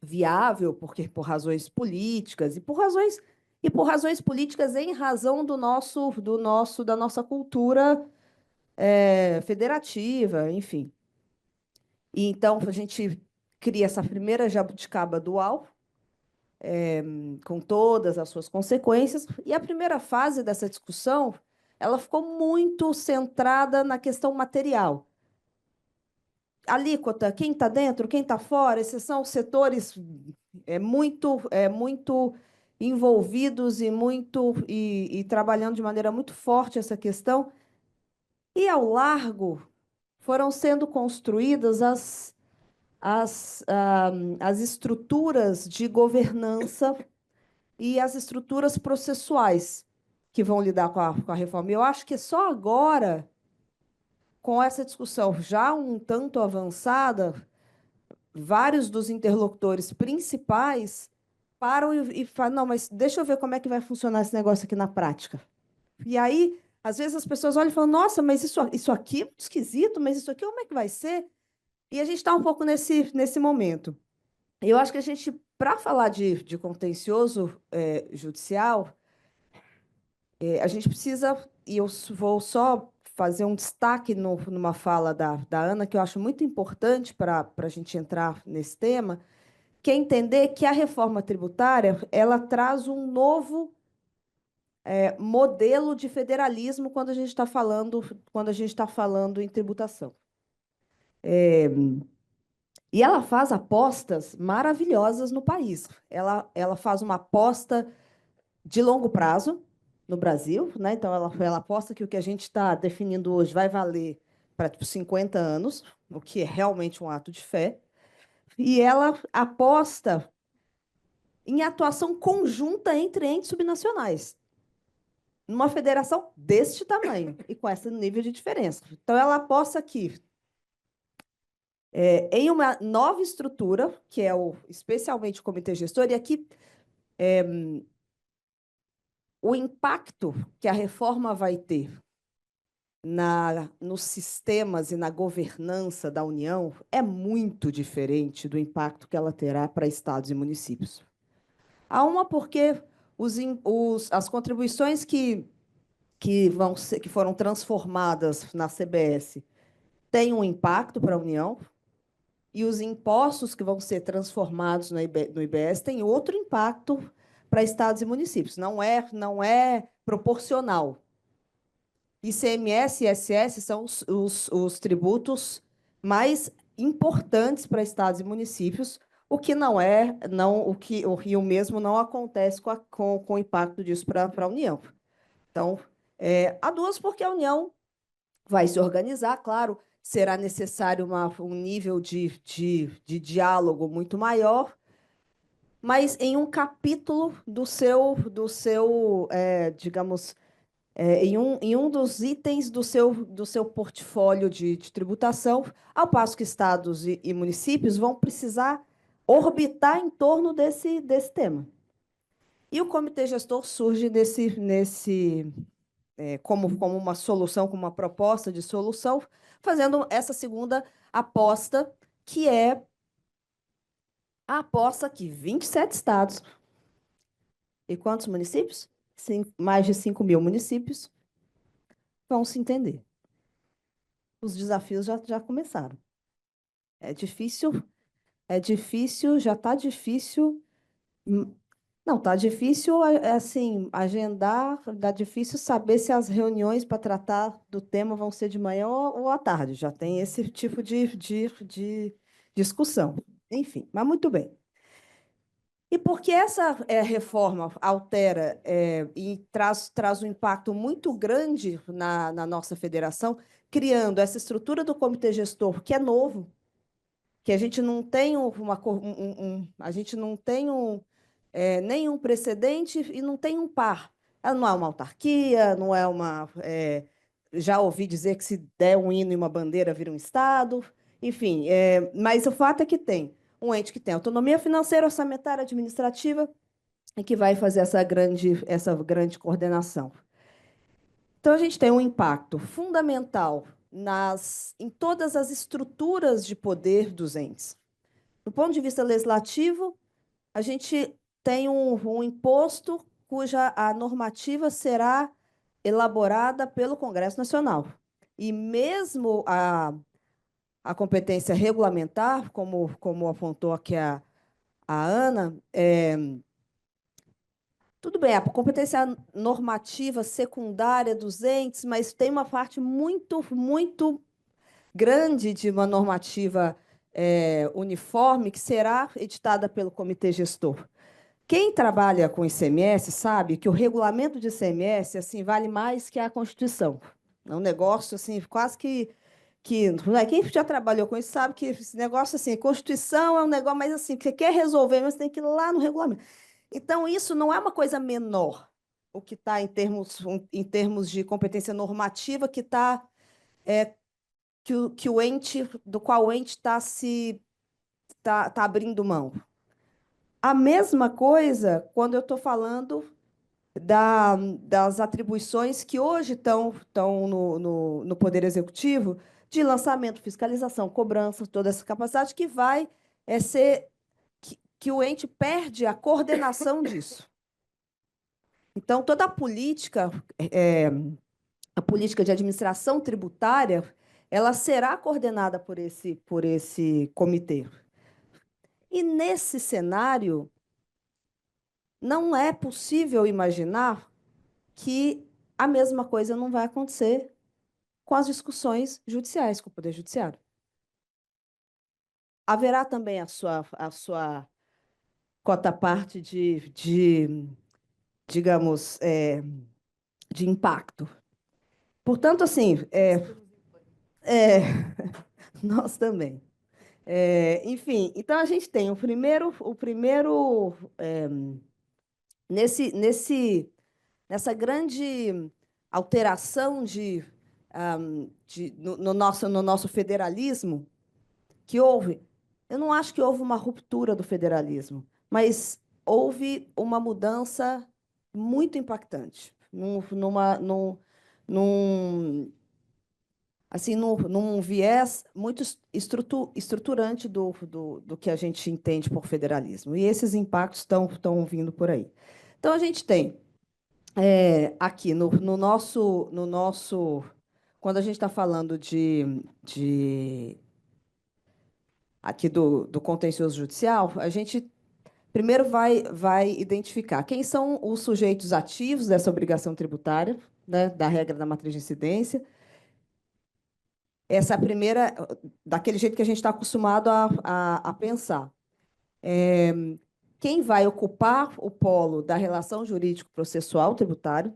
viável, porque por razões políticas e por razões políticas em razão da nossa cultura federativa, enfim. E então a gente cria essa primeira jabuticaba dual, com todas as suas consequências, e a primeira fase dessa discussão ela ficou muito centrada na questão material. alíquota, quem está dentro, quem está fora, esses são setores muito envolvidos e trabalhando de maneira muito forte essa questão. E ao largo foram sendo construídas as estruturas de governança e as estruturas processuais que vão lidar com a reforma. Eu acho que só agora, com essa discussão já um tanto avançada, vários dos interlocutores principais param e falam, não, mas deixa eu ver como é que vai funcionar esse negócio aqui na prática. E aí, às vezes, as pessoas olham e falam, nossa, mas isso aqui é muito esquisito, mas isso aqui como é que vai ser? E a gente está um pouco nesse momento. Eu acho que a gente, para falar de contencioso judicial, a gente precisa, e eu vou só fazer um destaque numa fala da Ana, que eu acho muito importante para a gente entrar nesse tema, que é entender que a reforma tributária ela traz um novo modelo de federalismo quando a gente está falando em tributação. E ela faz apostas maravilhosas no país. Ela faz uma aposta de longo prazo no Brasil, né? Então, ela aposta que o que a gente está definindo hoje vai valer para 50 anos, o que é realmente um ato de fé. E ela aposta em atuação conjunta entre entes subnacionais, numa federação deste tamanho e com esse nível de diferença. Então, ela aposta aqui em uma nova estrutura, que é especialmente o comitê gestor, e aqui o impacto que a reforma vai ter nos sistemas e na governança da União é muito diferente do impacto que ela terá para estados e municípios. Há uma porque as contribuições que foram transformadas na CBS têm um impacto para a União, e os impostos que vão ser transformados no IBS têm outro impacto para estados e municípios. Não é proporcional. ICMS e ISS são os tributos mais importantes para estados e municípios, o que o mesmo não acontece com o impacto disso para a União. Então, há duas, porque a União vai se organizar, claro, será necessário um nível de diálogo muito maior, mas em um capítulo digamos, em um dos itens do seu portfólio de tributação, ao passo que estados e municípios vão precisar orbitar em torno desse tema. E o comitê gestor surge como uma solução, como uma proposta de solução, fazendo essa segunda aposta, que é a aposta que 27 estados e quantos municípios? Mais de 5.000 municípios vão se entender. Os desafios já começaram. É difícil, já está difícil. Não, está difícil, assim, agendar, está difícil saber se as reuniões para tratar do tema vão ser de manhã ou à tarde. Já tem esse tipo de discussão. Enfim, mas muito bem. E porque essa reforma altera e traz um impacto muito grande na nossa federação, criando essa estrutura do comitê gestor, que é novo, que a gente não tem nenhum precedente e não tem um par. Ela não é uma autarquia, não é uma. Já ouvi dizer que se der um hino e uma bandeira vira um Estado, enfim, mas o fato é que tem um ente que tem autonomia financeira, orçamentária, administrativa e que vai fazer essa grande coordenação. Então, a gente tem um impacto fundamental em todas as estruturas de poder dos entes. Do ponto de vista legislativo, a gente tem um imposto cuja a normativa será elaborada pelo Congresso Nacional. E mesmo a competência regulamentar, como apontou aqui a Ana, tudo bem, a competência normativa secundária dos entes, mas tem uma parte muito grande de uma normativa uniforme que será editada pelo comitê gestor. Quem trabalha com ICMS sabe que o regulamento de ICMS assim, vale mais que a Constituição. É um negócio assim, quase que né, quem já trabalhou com isso sabe que esse negócio assim, Constituição é um negócio mais assim, que você quer resolver, mas tem que ir lá no regulamento. Então, isso não é uma coisa menor, o que está em termos de competência normativa, que está que o ente, do qual o ente tá abrindo mão. A mesma coisa quando eu estou falando das atribuições que hoje estão no Poder Executivo, de lançamento, fiscalização, cobrança, toda essa capacidade que vai ser que o ente perde a coordenação disso. Então, toda a política de administração tributária, ela será coordenada por esse comitê. E nesse cenário, não é possível imaginar que a mesma coisa não vai acontecer com as discussões judiciais, com o Poder Judiciário. Haverá também a sua cota-parte digamos, de impacto. Portanto, assim, nós também. Enfim, então a gente tem nessa grande alteração no nosso federalismo que houve, eu não acho que houve uma ruptura do federalismo, mas houve uma mudança muito impactante, num viés muito estruturante do que a gente entende por federalismo. E esses impactos estão vindo por aí. Então, a gente tem aqui no nosso. Quando a gente está falando aqui do contencioso judicial, a gente primeiro vai identificar quem são os sujeitos ativos dessa obrigação tributária, né, da regra da matriz de incidência. Essa é a primeira, daquele jeito que a gente está acostumado a pensar. Quem vai ocupar o polo da relação jurídico-processual tributário?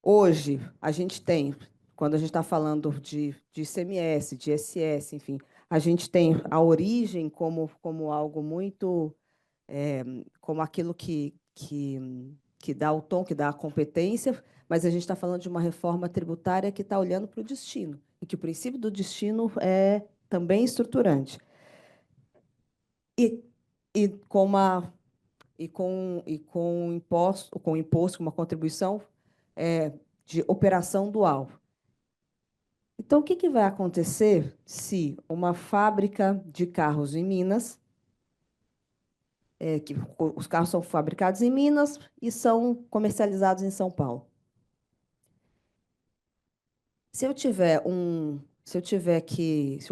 Hoje, a gente tem, quando a gente está falando de ICMS, de ISS, enfim, a gente tem a origem como algo muito, como aquilo que dá o tom, que dá a competência, mas a gente está falando de uma reforma tributária que está olhando para o destino, e que o princípio do destino é também estruturante. E com imposto, com uma contribuição de operação dual. Então, o que vai acontecer se uma fábrica de carros em Minas, que os carros são fabricados em Minas e são comercializados em São Paulo? Se o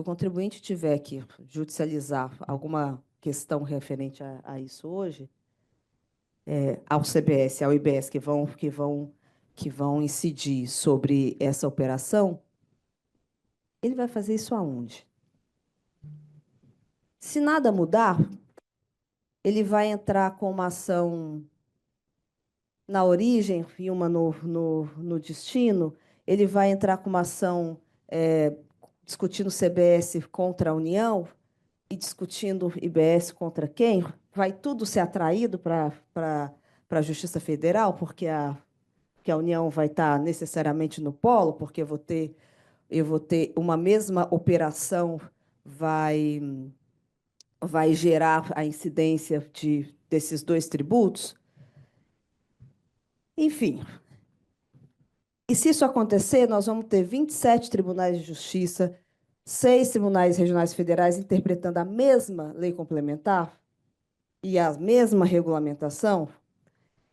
contribuinte tiver que judicializar alguma questão referente a isso hoje, ao CBS, ao IBS, que vão incidir sobre essa operação, ele vai fazer isso aonde? Se nada mudar, ele vai entrar com uma ação na origem e uma no destino, ele vai entrar com uma ação discutindo o CBS contra a União e discutindo IBS contra quem? Vai tudo ser atraído para a Justiça Federal, porque a União vai estar necessariamente no polo, porque eu vou ter uma mesma operação vai gerar a incidência desses dois tributos? Enfim. E se isso acontecer, nós vamos ter 27 tribunais de justiça, 6 tribunais regionais federais interpretando a mesma lei complementar e a mesma regulamentação.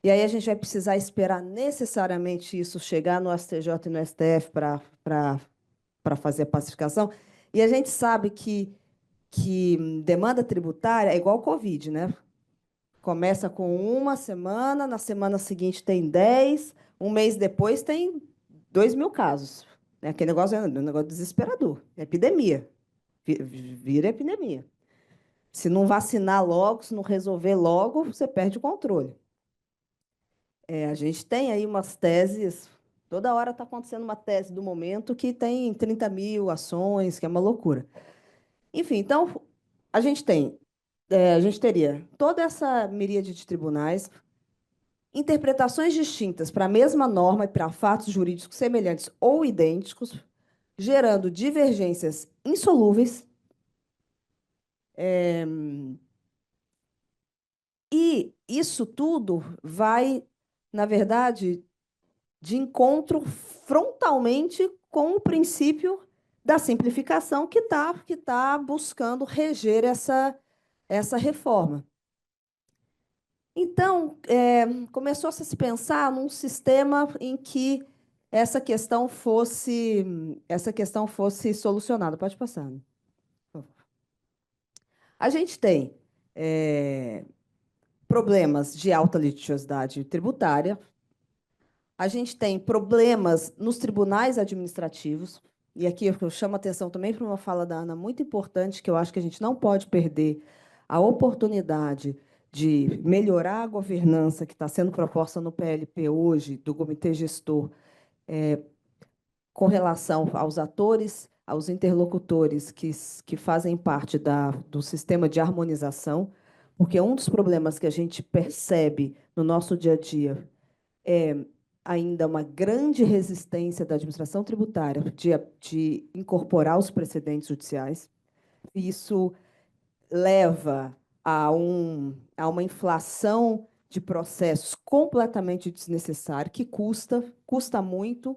E aí a gente vai precisar esperar necessariamente isso chegar no STJ e no STF para fazer a pacificação. E a gente sabe que demanda tributária é igual ao Covid, né? Começa com uma semana, na semana seguinte tem 10, um mês depois tem 2.000 casos. Aquele negócio é um negócio desesperador. É epidemia. Vira epidemia. Se não vacinar logo, se não resolver logo, você perde o controle. A gente tem aí umas teses, toda hora está acontecendo uma tese do momento que tem 30 mil ações, que é uma loucura. Enfim, então, a gente tem, a gente teria toda essa miríade de tribunais, interpretações distintas para a mesma norma e para fatos jurídicos semelhantes ou idênticos, gerando divergências insolúveis. E isso tudo vai, na verdade, de encontro frontalmente com o princípio da simplificação que tá buscando reger essa reforma. Então, começou a se pensar num sistema em que essa questão fosse solucionada. Pode passar, né? A gente tem problemas de alta litigiosidade tributária, a gente tem problemas nos tribunais administrativos, e aqui eu chamo a atenção também para uma fala da Ana muito importante, que eu acho que a gente não pode perder a oportunidade de melhorar a governança que está sendo proposta no PLP hoje, do comitê gestor, com relação aos atores, aos interlocutores que fazem parte do sistema de harmonização, porque um dos problemas que a gente percebe no nosso dia a dia é ainda uma grande resistência da administração tributária de incorporar os precedentes judiciais. Isso leva a uma inflação de processos completamente desnecessário, que custa muito.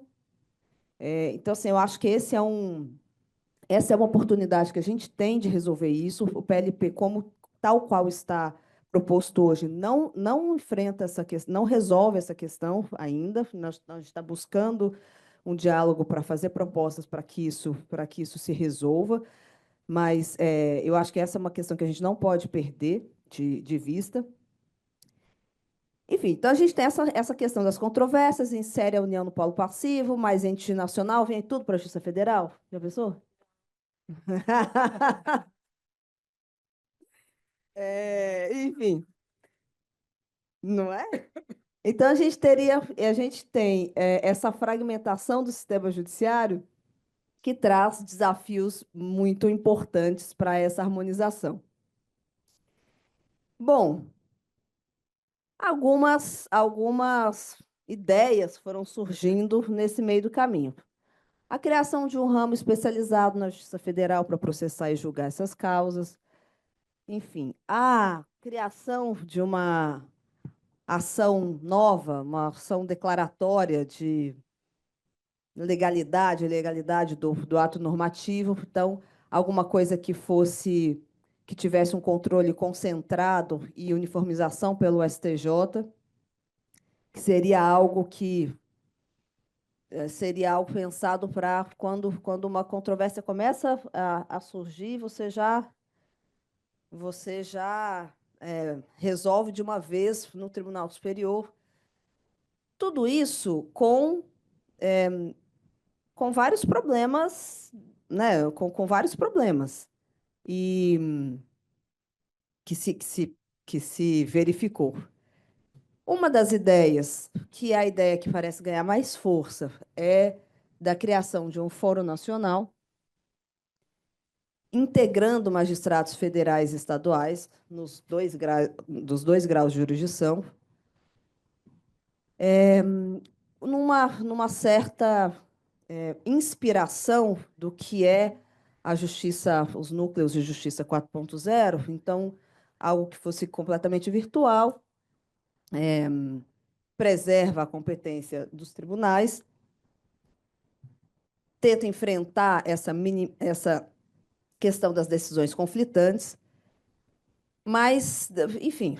Então, assim, eu acho que essa é uma oportunidade que a gente tem de resolver isso. O PLP, tal qual está proposto hoje, não enfrenta essa questão, não resolve essa questão ainda. A gente está buscando um diálogo para fazer propostas para que isso se resolva, mas eu acho que essa é uma questão que a gente não pode perder de vista. Enfim, então a gente tem essa questão das controvérsias, insere a União no polo passivo, mais ente nacional, vem tudo para a Justiça Federal. Já pensou? Enfim, não é? Então a gente tem essa fragmentação do sistema judiciário que traz desafios muito importantes para essa harmonização. Bom, algumas ideias foram surgindo nesse meio do caminho. A criação de um ramo especializado na Justiça Federal para processar e julgar essas causas. Enfim, a criação de uma ação nova, uma ação declaratória de legalidade do ato normativo. Então, alguma coisa que tivesse um controle concentrado e uniformização pelo STJ, que seria algo pensado para quando uma controvérsia começa a surgir, você já resolve de uma vez no Tribunal Superior. Tudo isso com vários problemas, né? Com vários problemas e que se verificou. Uma das ideias, que é a ideia que parece ganhar mais força, é da criação de um fórum nacional, integrando magistrados federais e estaduais dos dois graus de jurisdição, numa certa inspiração do que é a justiça, os núcleos de justiça 4.0, então, algo que fosse completamente virtual, preserva a competência dos tribunais, tenta enfrentar essa questão das decisões conflitantes, mas, enfim,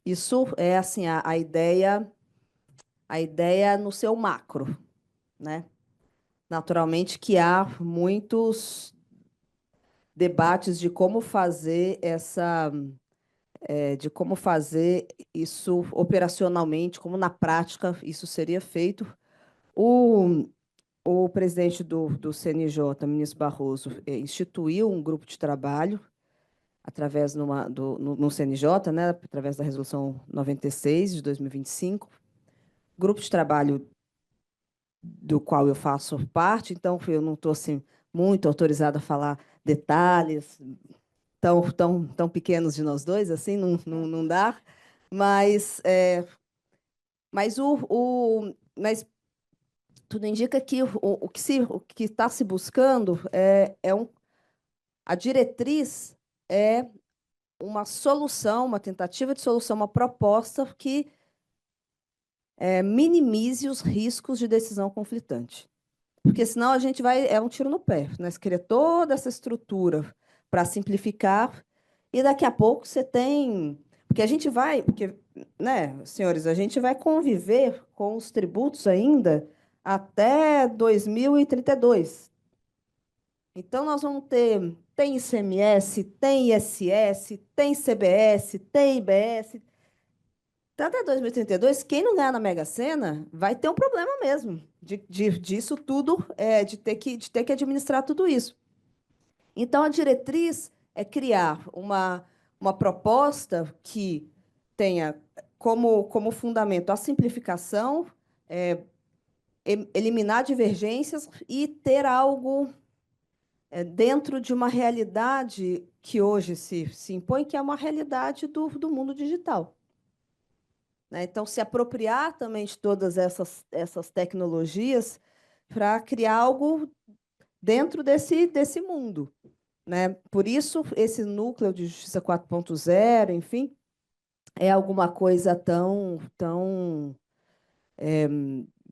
isso é assim a ideia no seu macro, né? Naturalmente que há muitos debates de como fazer isso operacionalmente, como na prática isso seria feito. o presidente do CNJ, ministro Barroso, instituiu um grupo de trabalho através no CNJ, né, através da Resolução 96 de 2025, grupo de trabalho do qual eu faço parte, então eu não estou assim, muito autorizada a falar detalhes tão pequenos de nós dois, assim, não dá, mas, mas tudo indica que o que está se buscando a diretriz é uma solução, uma tentativa de solução, uma proposta que minimize os riscos de decisão conflitante. Porque senão a gente é um tiro no pé, né? Você querer toda essa estrutura para simplificar, e daqui a pouco você tem. Porque, né, senhores, a gente vai conviver com os tributos ainda até 2032. Então, nós vamos tem ICMS, tem ISS, tem CBS, tem IBS. Então, até 2032, quem não ganhar na Mega Sena vai ter um problema mesmo disso tudo, de ter que administrar tudo isso. Então, a diretriz é criar uma proposta que tenha como fundamento a simplificação, eliminar divergências e ter algo dentro de uma realidade que hoje se impõe, que é uma realidade do mundo digital. Né? Então, se apropriar também de todas essas tecnologias para criar algo dentro desse mundo. Né? Por isso, esse núcleo de Justiça 4.0, enfim, é alguma coisa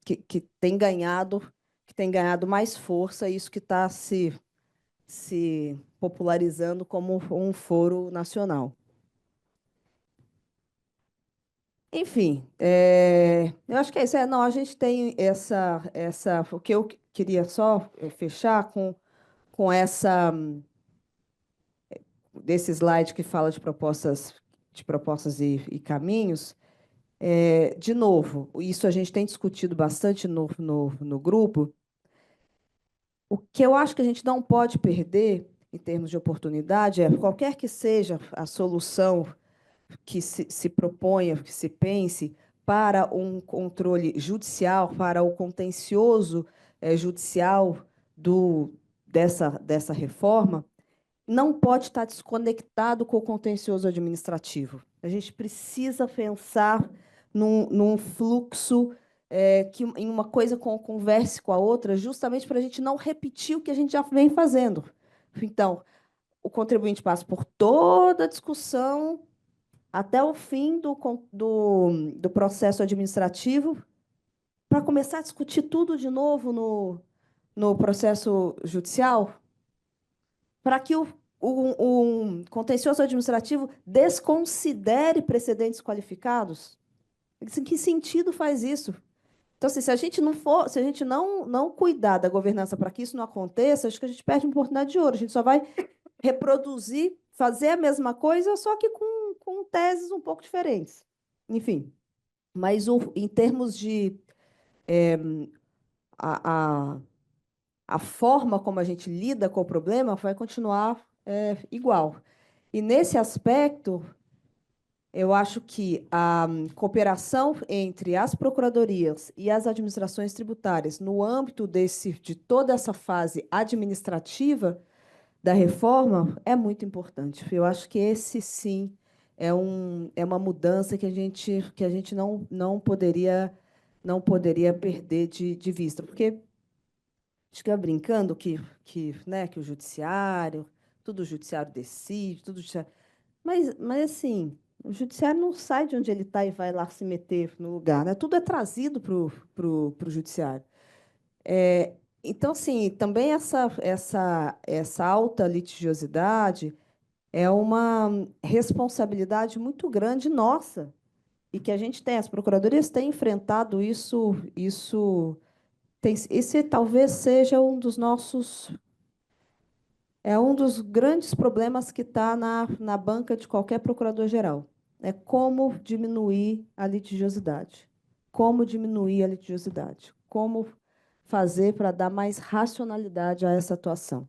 que tem ganhado mais força, isso que está se popularizando como um foro nacional. Enfim, eu acho que é isso. Não, a gente tem o que eu queria só fechar com desse slide que fala de propostas e caminhos. De novo, isso a gente tem discutido bastante no grupo. O que eu acho que a gente não pode perder, em termos de oportunidade, qualquer que seja a solução que se proponha, que se pense para um controle judicial, para o contencioso judicial dessa reforma, não pode estar desconectado com o contencioso administrativo. A gente precisa pensar num fluxo em uma coisa converse com a outra, justamente para a gente não repetir o que a gente já vem fazendo. Então, o contribuinte passa por toda a discussão até o fim do processo administrativo, para começar a discutir tudo de novo no processo judicial, para que o contencioso administrativo desconsidere precedentes qualificados. Em que sentido faz isso? Então, assim, se a gente não cuidar da governança para que isso não aconteça, acho que a gente perde uma oportunidade de ouro. A gente só vai reproduzir, fazer a mesma coisa, só que com teses um pouco diferentes. Enfim, mas em termos de a forma como a gente lida com o problema vai continuar igual. E, nesse aspecto, eu acho que a cooperação entre as procuradorias e as administrações tributárias, no âmbito de toda essa fase administrativa da reforma, é muito importante. Eu acho que esse, sim, é uma mudança que a gente não poderia perder de vista. Porque fica brincando né, que o judiciário, tudo o judiciário decide, tudo o judiciário... Mas, assim, o judiciário não sai de onde ele está e vai lá se meter no lugar. Né? Tudo é trazido para o judiciário. Então, assim, também essa alta litigiosidade é uma responsabilidade muito grande nossa, e que a gente tem. As procuradorias têm enfrentado isso. Esse talvez seja um dos um dos grandes problemas que está na banca de qualquer procurador-geral. É como diminuir a litigiosidade. Como diminuir a litigiosidade. Como fazer para dar mais racionalidade a essa atuação?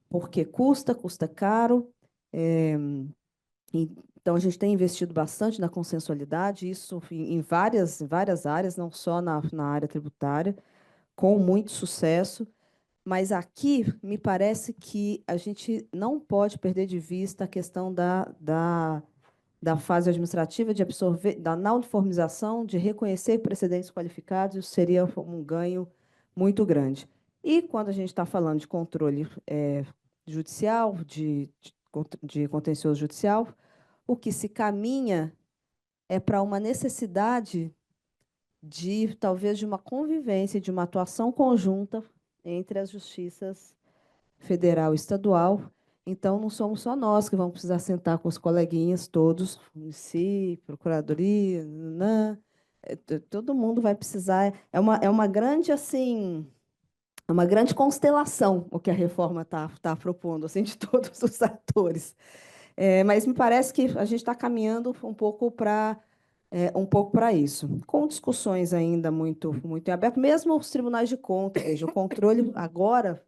Porque custa caro. Então, a gente tem investido bastante na consensualidade, isso em várias áreas, não só na área tributária, com muito sucesso. Mas aqui, me parece que a gente não pode perder de vista a questão da fase administrativa, de absorver, da não uniformização, de reconhecer precedentes qualificados, isso seria um ganho muito grande. E quando a gente está falando de controle judicial, de contencioso judicial, o que se caminha é para uma necessidade talvez, de uma convivência, de uma atuação conjunta entre as justiças federal e estadual. Então, não somos só nós que vamos precisar sentar com os coleguinhas todos, município, procuradoria, todo mundo vai precisar. É uma grande, assim, uma grande constelação o que a reforma tá propondo, assim, de todos os atores. Mas me parece que a gente está caminhando um pouco para isso, com discussões ainda muito em aberto, mesmo os tribunais de contas, veja, o controle agora,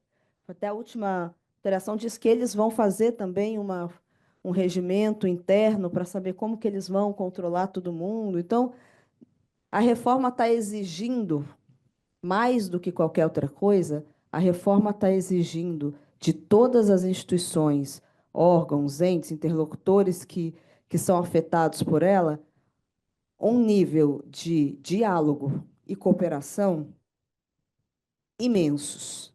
até a última alteração, diz que eles vão fazer também um regimento interno para saber como que eles vão controlar todo mundo. Então, a reforma está exigindo, mais do que qualquer outra coisa, a reforma está exigindo de todas as instituições, órgãos, entes, interlocutores que são afetados por ela, um nível de diálogo e cooperação imensos.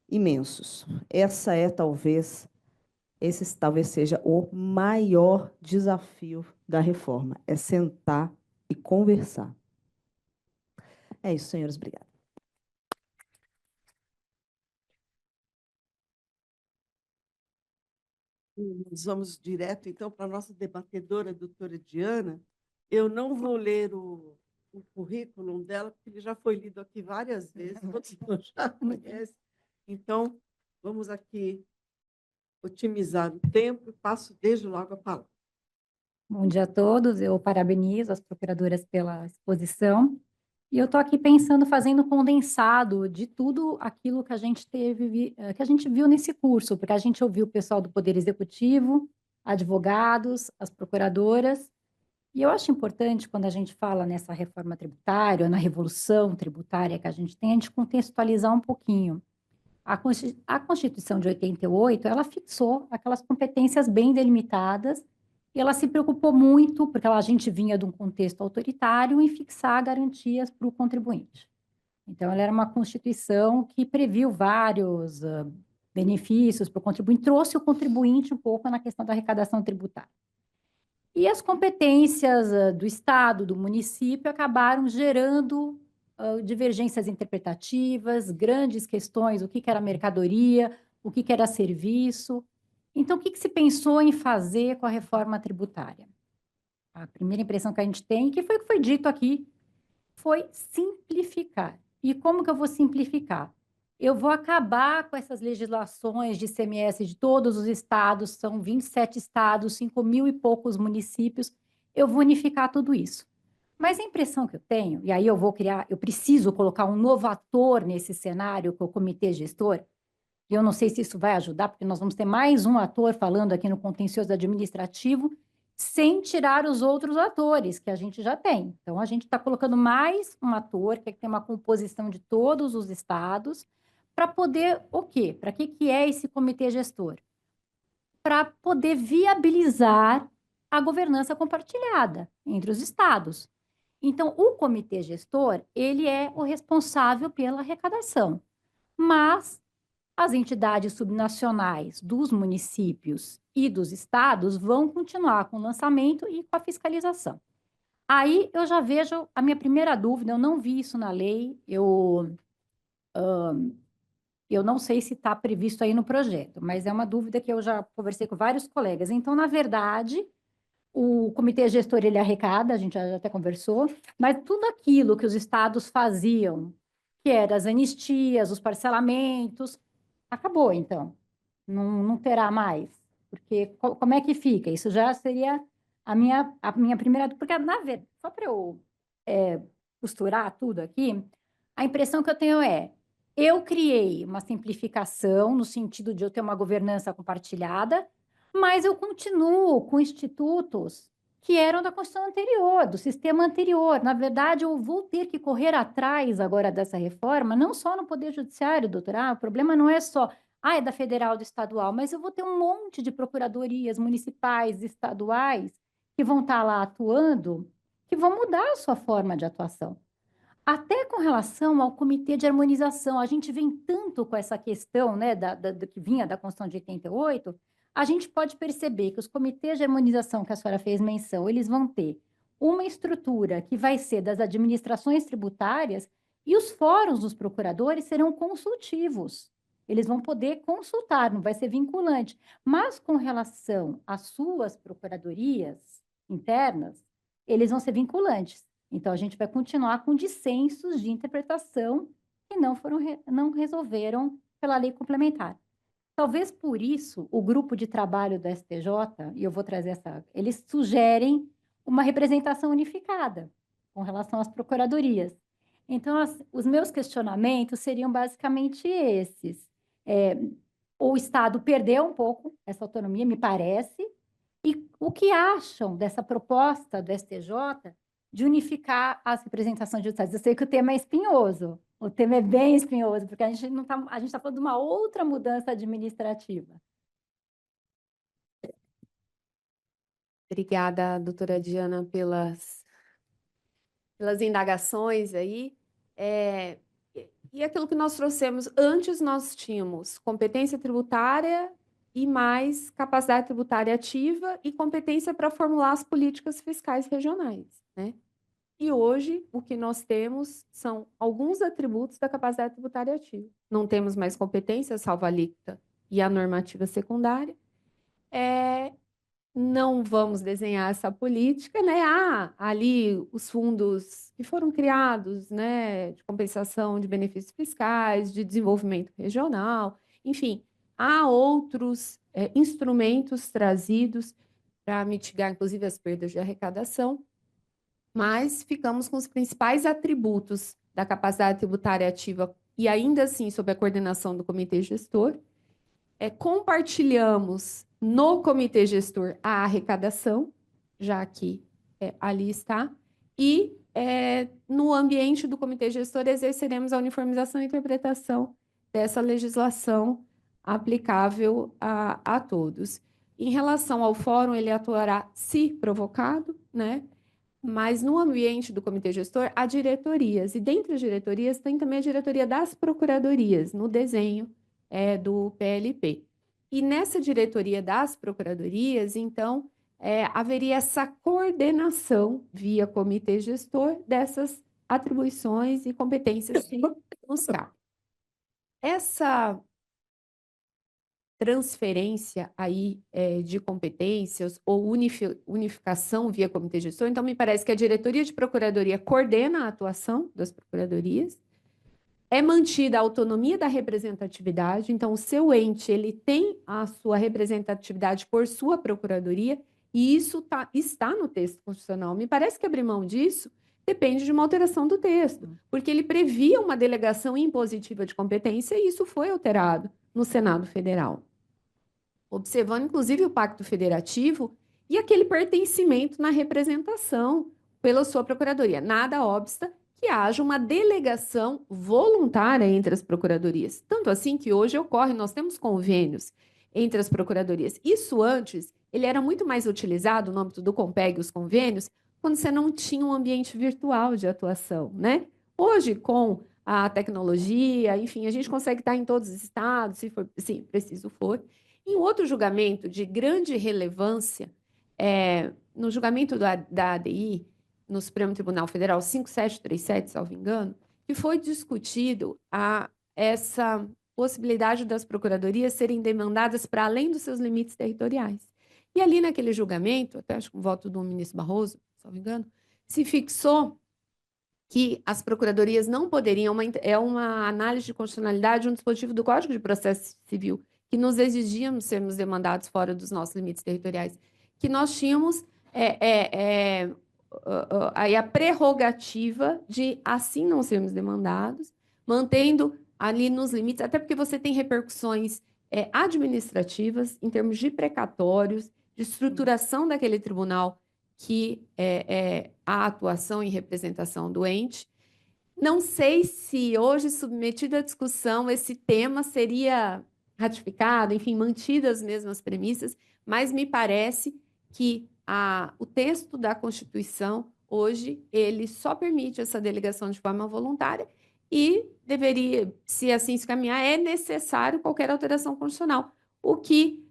Imensos. Esse talvez seja o maior desafio da reforma, é sentar e conversar. É isso, senhores. Obrigada. Nós vamos direto, então, para a nossa debatedora, a doutora Diana. Eu não vou ler o currículo dela, porque ele já foi lido aqui várias vezes, todos nós já conhecem. Então, vamos aqui otimizar o tempo e passo desde logo a palavra. Bom dia a todos, eu parabenizo as procuradoras pela exposição. E eu estou aqui pensando, fazendo condensado de tudo aquilo que a gente que a gente viu nesse curso, porque a gente ouviu o pessoal do Poder Executivo, advogados, as procuradoras, e eu acho importante, quando a gente fala nessa reforma tributária, ou na revolução tributária que a gente contextualizar um pouquinho. A Constituição de 88, ela fixou aquelas competências bem delimitadas, e ela se preocupou muito, porque a gente vinha de um contexto autoritário, em fixar garantias para o contribuinte. Então, ela era uma Constituição que previu vários benefícios para o contribuinte, trouxe o contribuinte um pouco na questão da arrecadação tributária. E as competências do Estado, do município, acabaram gerando divergências interpretativas, grandes questões, o que era mercadoria, o que era serviço. Então, o que se pensou em fazer com a reforma tributária? A primeira impressão que a gente tem, que foi dito aqui, foi simplificar. E como que eu vou simplificar? Eu vou acabar com essas legislações de ICMS de todos os estados, são 27 estados, 5.000 e poucos municípios, eu vou unificar tudo isso. Mas a impressão que eu tenho, e aí eu preciso colocar um novo ator nesse cenário, que é o comitê gestor, e eu não sei se isso vai ajudar, porque nós vamos ter mais um ator falando aqui no contencioso administrativo, sem tirar os outros atores que a gente já tem. Então, a gente está colocando mais um ator, que tem uma composição de todos os estados, para poder o quê? Para que é esse comitê gestor? Para poder viabilizar a governança compartilhada entre os estados. Então, o comitê gestor, ele é o responsável pela arrecadação, mas as entidades subnacionais dos municípios e dos estados vão continuar com o lançamento e com a fiscalização. Aí eu já vejo a minha primeira dúvida, eu não vi isso na lei, eu não sei se está previsto aí no projeto, mas é uma dúvida que eu já conversei com vários colegas. Então, na verdade, o comitê gestor, ele arrecada, a gente já até conversou, mas tudo aquilo que os estados faziam, que eram as anistias, os parcelamentos, acabou, então. Não terá mais. Porque como é que fica? Isso já seria a minha primeira... Porque, na verdade, só para eu costurar tudo aqui, a impressão que eu tenho é, eu criei uma simplificação no sentido de eu ter uma governança compartilhada, mas eu continuo com institutos que eram da Constituição anterior, do sistema anterior. Na verdade, eu vou ter que correr atrás agora dessa reforma, não só no Poder Judiciário, doutora. O problema não é só, é da federal, do estadual, mas eu vou ter um monte de procuradorias municipais, estaduais, que vão estar lá atuando, que vão mudar a sua forma de atuação. Até com relação ao Comitê de Harmonização, a gente vem tanto com essa questão, né, do que vinha da Constituição de 88, a gente pode perceber que os comitês de harmonização que a senhora fez menção, eles vão ter uma estrutura que vai ser das administrações tributárias e os fóruns dos procuradores serão consultivos. Eles vão poder consultar, não vai ser vinculante. Mas com relação às suas procuradorias internas, eles vão ser vinculantes. Então, a gente vai continuar com dissensos de interpretação que não resolveram pela lei complementar. Talvez por isso, o grupo de trabalho do STJ, e eu vou trazer eles sugerem uma representação unificada com relação às procuradorias. Então, os meus questionamentos seriam basicamente esses. O Estado perdeu um pouco essa autonomia, me parece, e o que acham dessa proposta do STJ de unificar as representações judiciais? Eu sei que o tema é espinhoso, o tema é bem espinhoso, porque a gente está falando de uma outra mudança administrativa. Obrigada, doutora Diana, pelas indagações aí. E aquilo que nós trouxemos, antes nós tínhamos competência tributária e mais capacidade tributária ativa e competência para formular as políticas fiscais regionais, né? E hoje, o que nós temos são alguns atributos da capacidade tributária ativa. Não temos mais competência, salvo a alíquota e a normativa secundária. Não vamos desenhar essa política, né? Ali os fundos que foram criados, né, de compensação de benefícios fiscais, de desenvolvimento regional, enfim, há outros instrumentos trazidos para mitigar, inclusive, as perdas de arrecadação, mas ficamos com os principais atributos da capacidade tributária ativa e ainda assim sob a coordenação do comitê gestor. Compartilhamos no comitê gestor a arrecadação, já que ali está, e no ambiente do comitê gestor exerceremos a uniformização e interpretação dessa legislação aplicável a todos. Em relação ao fórum, ele atuará se provocado, né? Mas no ambiente do comitê gestor há diretorias, e dentre as diretorias tem também a diretoria das procuradorias, no desenho do PLP. E nessa diretoria das procuradorias, então, haveria essa coordenação via comitê gestor dessas atribuições e competências que nos cabem. Essa transferência aí de competências ou unificação via comitê gestor, então me parece que a diretoria de procuradoria coordena a atuação das procuradorias, é mantida a autonomia da representatividade, então o seu ente ele tem a sua representatividade por sua procuradoria e isso está no texto constitucional. Me parece que abrir mão disso depende de uma alteração do texto, porque ele previa uma delegação impositiva de competência e isso foi alterado no Senado Federal, observando inclusive o Pacto Federativo e aquele pertencimento na representação pela sua procuradoria. Nada obsta que haja uma delegação voluntária entre as procuradorias. Tanto assim que hoje ocorre, nós temos convênios entre as procuradorias. Isso antes, ele era muito mais utilizado no âmbito do Compeg, os convênios, quando você não tinha um ambiente virtual de atuação, né? Hoje, com a tecnologia, enfim, a gente consegue estar em todos os estados, se preciso for. Em outro julgamento de grande relevância, no julgamento da ADI, no Supremo Tribunal Federal 5737, salvo engano, que foi discutido essa possibilidade das procuradorias serem demandadas para além dos seus limites territoriais. E ali naquele julgamento, até acho que com o voto do ministro Barroso, salvo engano, se fixou que as procuradorias não poderiam, uma análise de constitucionalidade, um dispositivo do Código de Processo Civil, que nos exigíamos sermos demandados fora dos nossos limites territoriais, que nós tínhamos aí a prerrogativa de assim não sermos demandados, mantendo ali nos limites, até porque você tem repercussões administrativas em termos de precatórios, de estruturação daquele tribunal que é a atuação em representação do ente. Não sei se hoje, submetido à discussão, esse tema seria ratificado, enfim, mantidas as mesmas premissas, mas me parece que o texto da Constituição, hoje, ele só permite essa delegação de forma voluntária e deveria, se assim se caminhar, é necessário qualquer alteração constitucional, o que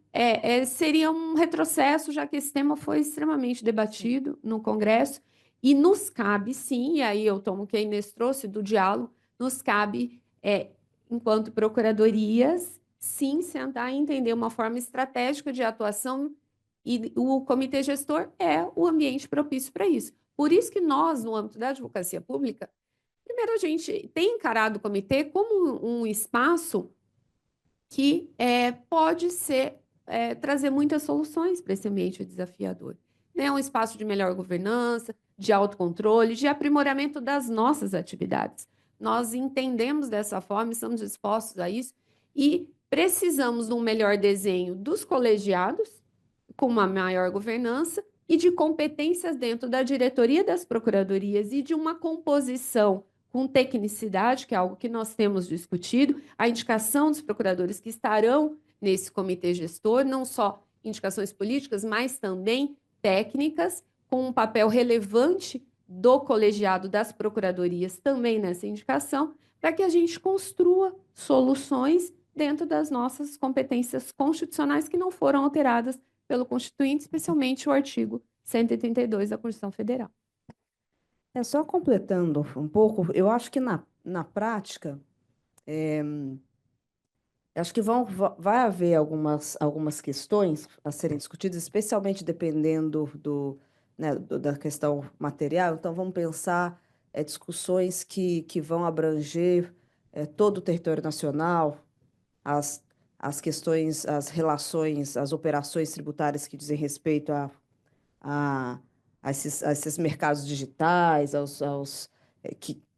seria um retrocesso, já que esse tema foi extremamente debatido no Congresso, e nos cabe, sim, e aí eu tomo o que a Inês trouxe do diálogo, nos cabe, enquanto procuradorias, sim, sentar e entender uma forma estratégica de atuação, e o comitê gestor é o ambiente propício para isso. Por isso que nós, no âmbito da advocacia pública, primeiro a gente tem encarado o comitê como um espaço que pode trazer muitas soluções para esse ambiente desafiador. É um espaço de melhor governança, de autocontrole, de aprimoramento das nossas atividades. Nós entendemos dessa forma, estamos dispostos a isso e precisamos de um melhor desenho dos colegiados, com uma maior governança e de competências dentro da diretoria das procuradorias e de uma composição com tecnicidade, que é algo que nós temos discutido, a indicação dos procuradores que estarão nesse comitê gestor, não só indicações políticas, mas também técnicas, com um papel relevante do colegiado das procuradorias também nessa indicação, para que a gente construa soluções dentro das nossas competências constitucionais que não foram alteradas pelo Constituinte, especialmente o artigo 132 da Constituição Federal. Só completando um pouco, eu acho que na prática, acho que vai haver algumas questões a serem discutidas, especialmente dependendo da questão material. Então, vamos pensar discussões que vão abranger todo o território nacional, as questões, as relações, as operações tributárias que dizem respeito a esses mercados digitais,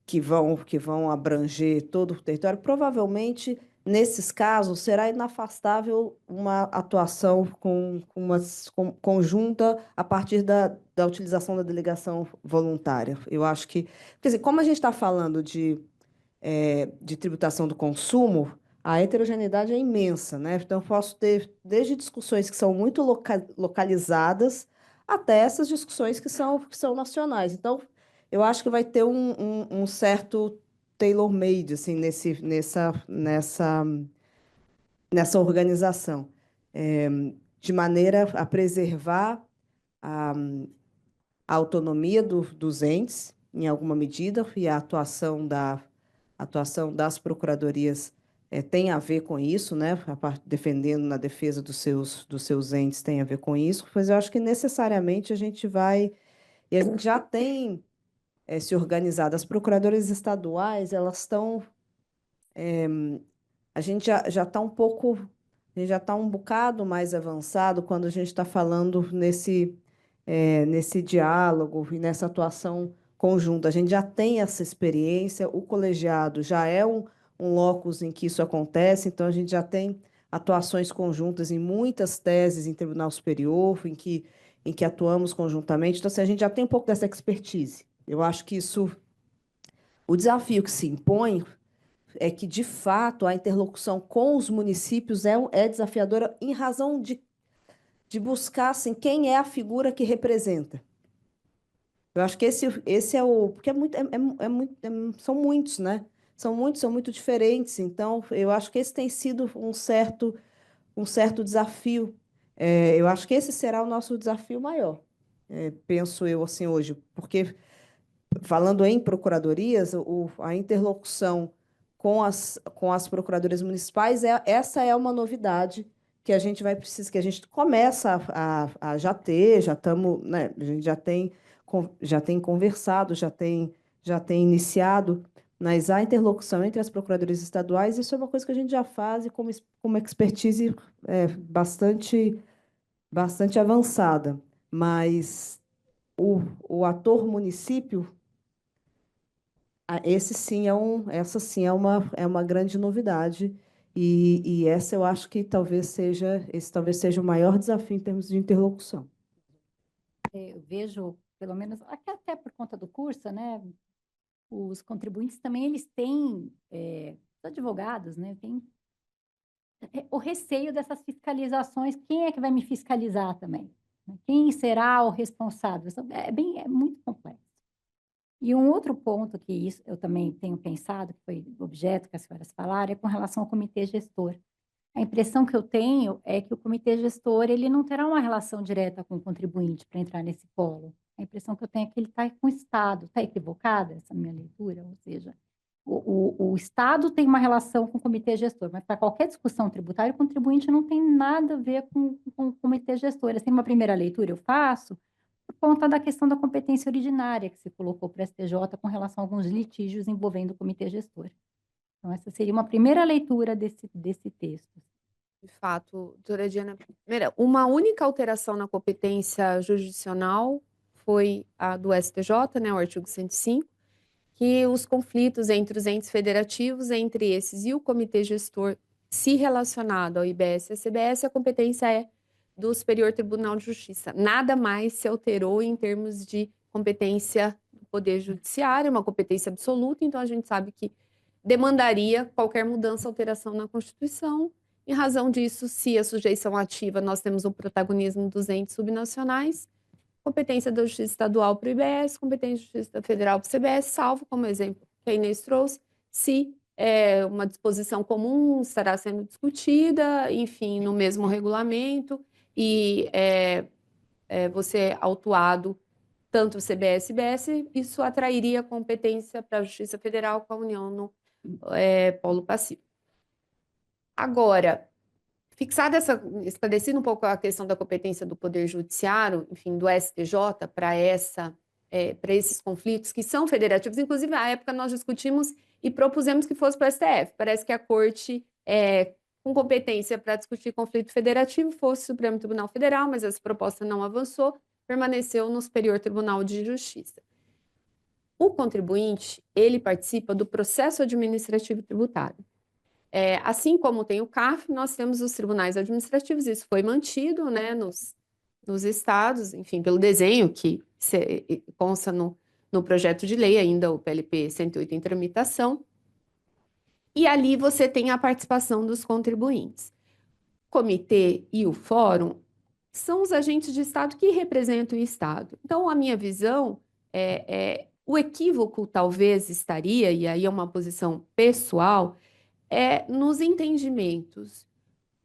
que vão abranger todo o território. Provavelmente, nesses casos, será inafastável uma atuação conjunta a partir da utilização da delegação voluntária. Eu acho que, quer dizer, como a gente está falando de tributação do consumo, a heterogeneidade é imensa, né? Então, eu posso ter desde discussões que são muito localizadas até essas discussões que são nacionais. Então, eu acho que vai ter um certo tailor-made assim, nessa organização, de maneira a preservar a autonomia dos entes, em alguma medida, e a atuação das procuradorias tem a ver com isso, né? Defendendo na defesa dos seus entes tem a ver com isso, mas eu acho que necessariamente a gente já tem se organizado. As procuradorias estaduais, elas estão... a gente já está a gente já está um bocado mais avançado quando a gente está falando nesse diálogo e nessa atuação conjunta. A gente já tem essa experiência, o colegiado já é um locus em que isso acontece, então a gente já tem atuações conjuntas em muitas teses em Tribunal Superior, em que atuamos conjuntamente. Então, assim, a gente já tem um pouco dessa expertise. Eu acho que o desafio que se impõe é que, de fato, a interlocução com os municípios é desafiadora em razão de buscar assim, quem é a figura que representa. Eu acho que esse é o... Porque são muitos, né? São muito diferentes. Então, eu acho que esse tem sido um certo desafio. Eu acho que esse será o nosso desafio maior, penso eu assim hoje, porque, falando em procuradorias, a interlocução com as procuradorias municipais, essa é uma novidade que a gente vai precisar, que a gente começa a já estamos, né, a gente já tem conversado, já tem iniciado, mas a interlocução entre as procuradorias estaduais, isso é uma coisa que a gente já faz e com uma expertise bastante avançada, mas o ator município, essa sim é uma grande novidade. E essa eu acho que esse talvez seja o maior desafio em termos de interlocução. Eu vejo, pelo menos, até por conta do curso, né? Os contribuintes também, eles têm, os advogados, né? Tem o receio dessas fiscalizações. Quem é que vai me fiscalizar também? Quem será o responsável? É muito complexo. E um outro ponto que isso eu também tenho pensado, que foi objeto que as senhoras falaram, é com relação ao comitê gestor. A impressão que eu tenho é que o comitê gestor ele não terá uma relação direta com o contribuinte para entrar nesse polo. A impressão que eu tenho é que ele está com o Estado. Está equivocada essa minha leitura? Ou seja, o Estado tem uma relação com o comitê gestor, mas para qualquer discussão tributária, o contribuinte não tem nada a ver com o comitê gestor. Assim, uma primeira leitura eu faço por conta da questão da competência originária que se colocou para o STJ com relação a alguns litígios envolvendo o comitê gestor. Então, essa seria uma primeira leitura desse texto. De fato, doutora Diana, primeira, uma única alteração na competência jurisdicional foi a do STJ, né, o artigo 105, que os conflitos entre os entes federativos, entre esses e o comitê gestor, se relacionado ao IBS e à CBS, a competência é do Superior Tribunal de Justiça. Nada mais se alterou em termos de competência do Poder Judiciário, uma competência absoluta, então a gente sabe que demandaria qualquer mudança, alteração na Constituição. Em razão disso, se a sujeição ativa, nós temos o protagonismo dos entes subnacionais, competência da Justiça Estadual para o IBS, competência da Justiça Federal para o CBS, salvo, como exemplo que a Inês trouxe, se uma disposição comum estará sendo discutida, enfim, no mesmo regulamento, e você autuado tanto o CBS e IBS, isso atrairia competência para a Justiça Federal com a União no polo passivo. Agora, esclarecendo um pouco a questão da competência do Poder Judiciário, enfim, do STJ para esses conflitos que são federativos, inclusive à época nós discutimos e propusemos que fosse para o STF. Parece que a Corte, com competência para discutir conflito federativo, fosse o Supremo Tribunal Federal, mas essa proposta não avançou, permaneceu no Superior Tribunal de Justiça. O contribuinte, ele participa do processo administrativo tributário. Assim como tem o CARF, nós temos os tribunais administrativos, isso foi mantido, né, nos estados, enfim, pelo desenho que consta no projeto de lei, ainda o PLP 108 em tramitação, e ali você tem a participação dos contribuintes. O comitê e o fórum são os agentes de Estado que representam o Estado. Então, a minha visão o equívoco talvez estaria, e aí é uma posição pessoal, nos entendimentos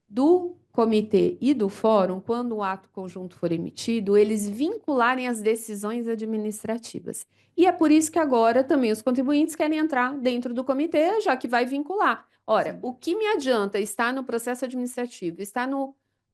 do comitê e do fórum, quando o ato conjunto for emitido, eles vincularem as decisões administrativas. E é por isso que agora também os contribuintes querem entrar dentro do comitê, já que vai vincular. Ora, o que me adianta estar no processo administrativo, estar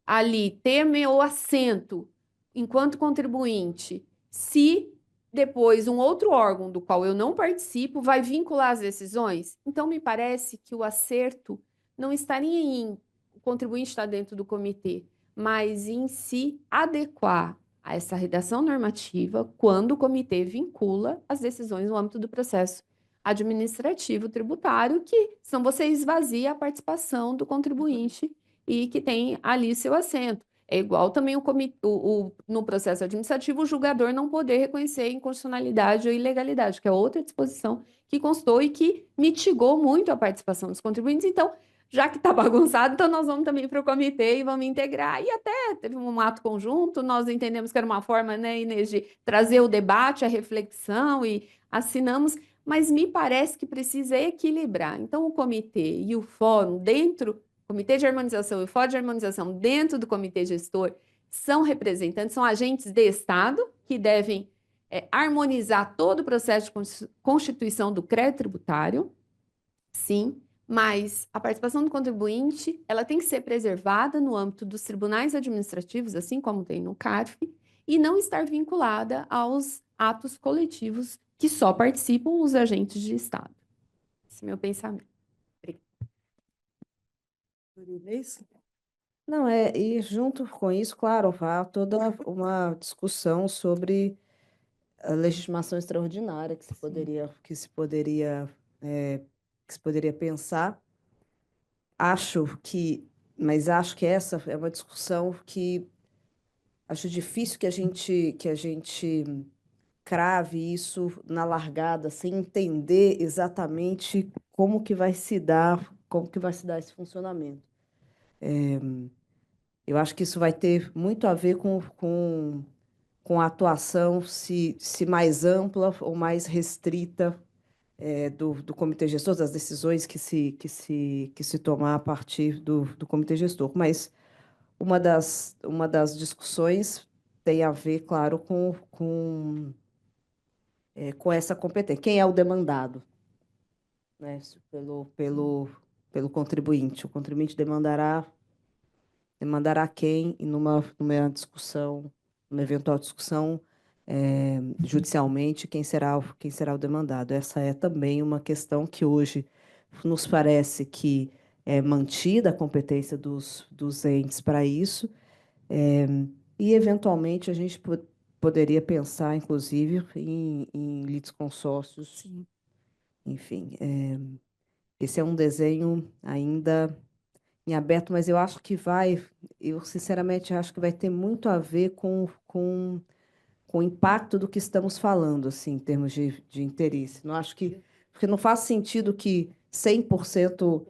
ali, ter meu assento enquanto contribuinte, se depois um outro órgão do qual eu não participo vai vincular as decisões? Então, me parece que o acerto não estaria em o contribuinte estar dentro do comitê, mas em se adequar a essa redação normativa quando o comitê vincula as decisões no âmbito do processo administrativo tributário, que senão você esvazia a participação do contribuinte e que tem ali seu assento. É igual também no processo administrativo, o julgador não poder reconhecer inconstitucionalidade ou ilegalidade, que é outra disposição que constou e que mitigou muito a participação dos contribuintes. Então, já que está bagunçado, então nós vamos também para o comitê e vamos integrar. E até teve um ato conjunto, nós entendemos que era uma forma, né, Inês, de trazer o debate, a reflexão e assinamos, mas me parece que precisa equilibrar. Então, o comitê e o fórum Comitê de Harmonização e o Fórum de Harmonização dentro do comitê gestor são representantes, são agentes de Estado que devem harmonizar todo o processo de constituição do crédito tributário, sim, mas a participação do contribuinte ela tem que ser preservada no âmbito dos tribunais administrativos, assim como tem no CARF, e não estar vinculada aos atos coletivos que só participam os agentes de Estado. Esse é o meu pensamento. Inês? Não, e junto com isso, claro, há toda uma discussão sobre a legitimação extraordinária que se Sim. poderia, que se poderia pensar. Mas acho que essa é uma discussão que acho difícil que a gente crave isso na largada, sem entender exatamente como que vai se dar esse funcionamento. Eu acho que isso vai ter muito a ver com a atuação, se mais ampla ou mais restrita do comitê gestor, das decisões que se tomar a partir do comitê gestor. Mas uma das discussões tem a ver, claro, com essa competência. Quem é o demandado, né? Pelo contribuinte. O contribuinte demandará quem, e numa discussão, numa eventual discussão judicialmente, quem será o demandado. Essa é também uma questão que hoje nos parece que é mantida a competência dos entes para isso, e, eventualmente, a gente poderia pensar, inclusive, em litisconsórcios. Sim. Enfim, esse é um desenho ainda em aberto, mas eu sinceramente acho que vai ter muito a ver com o impacto do que estamos falando, assim, em termos de interesse. Não acho que, porque não faz sentido que 100%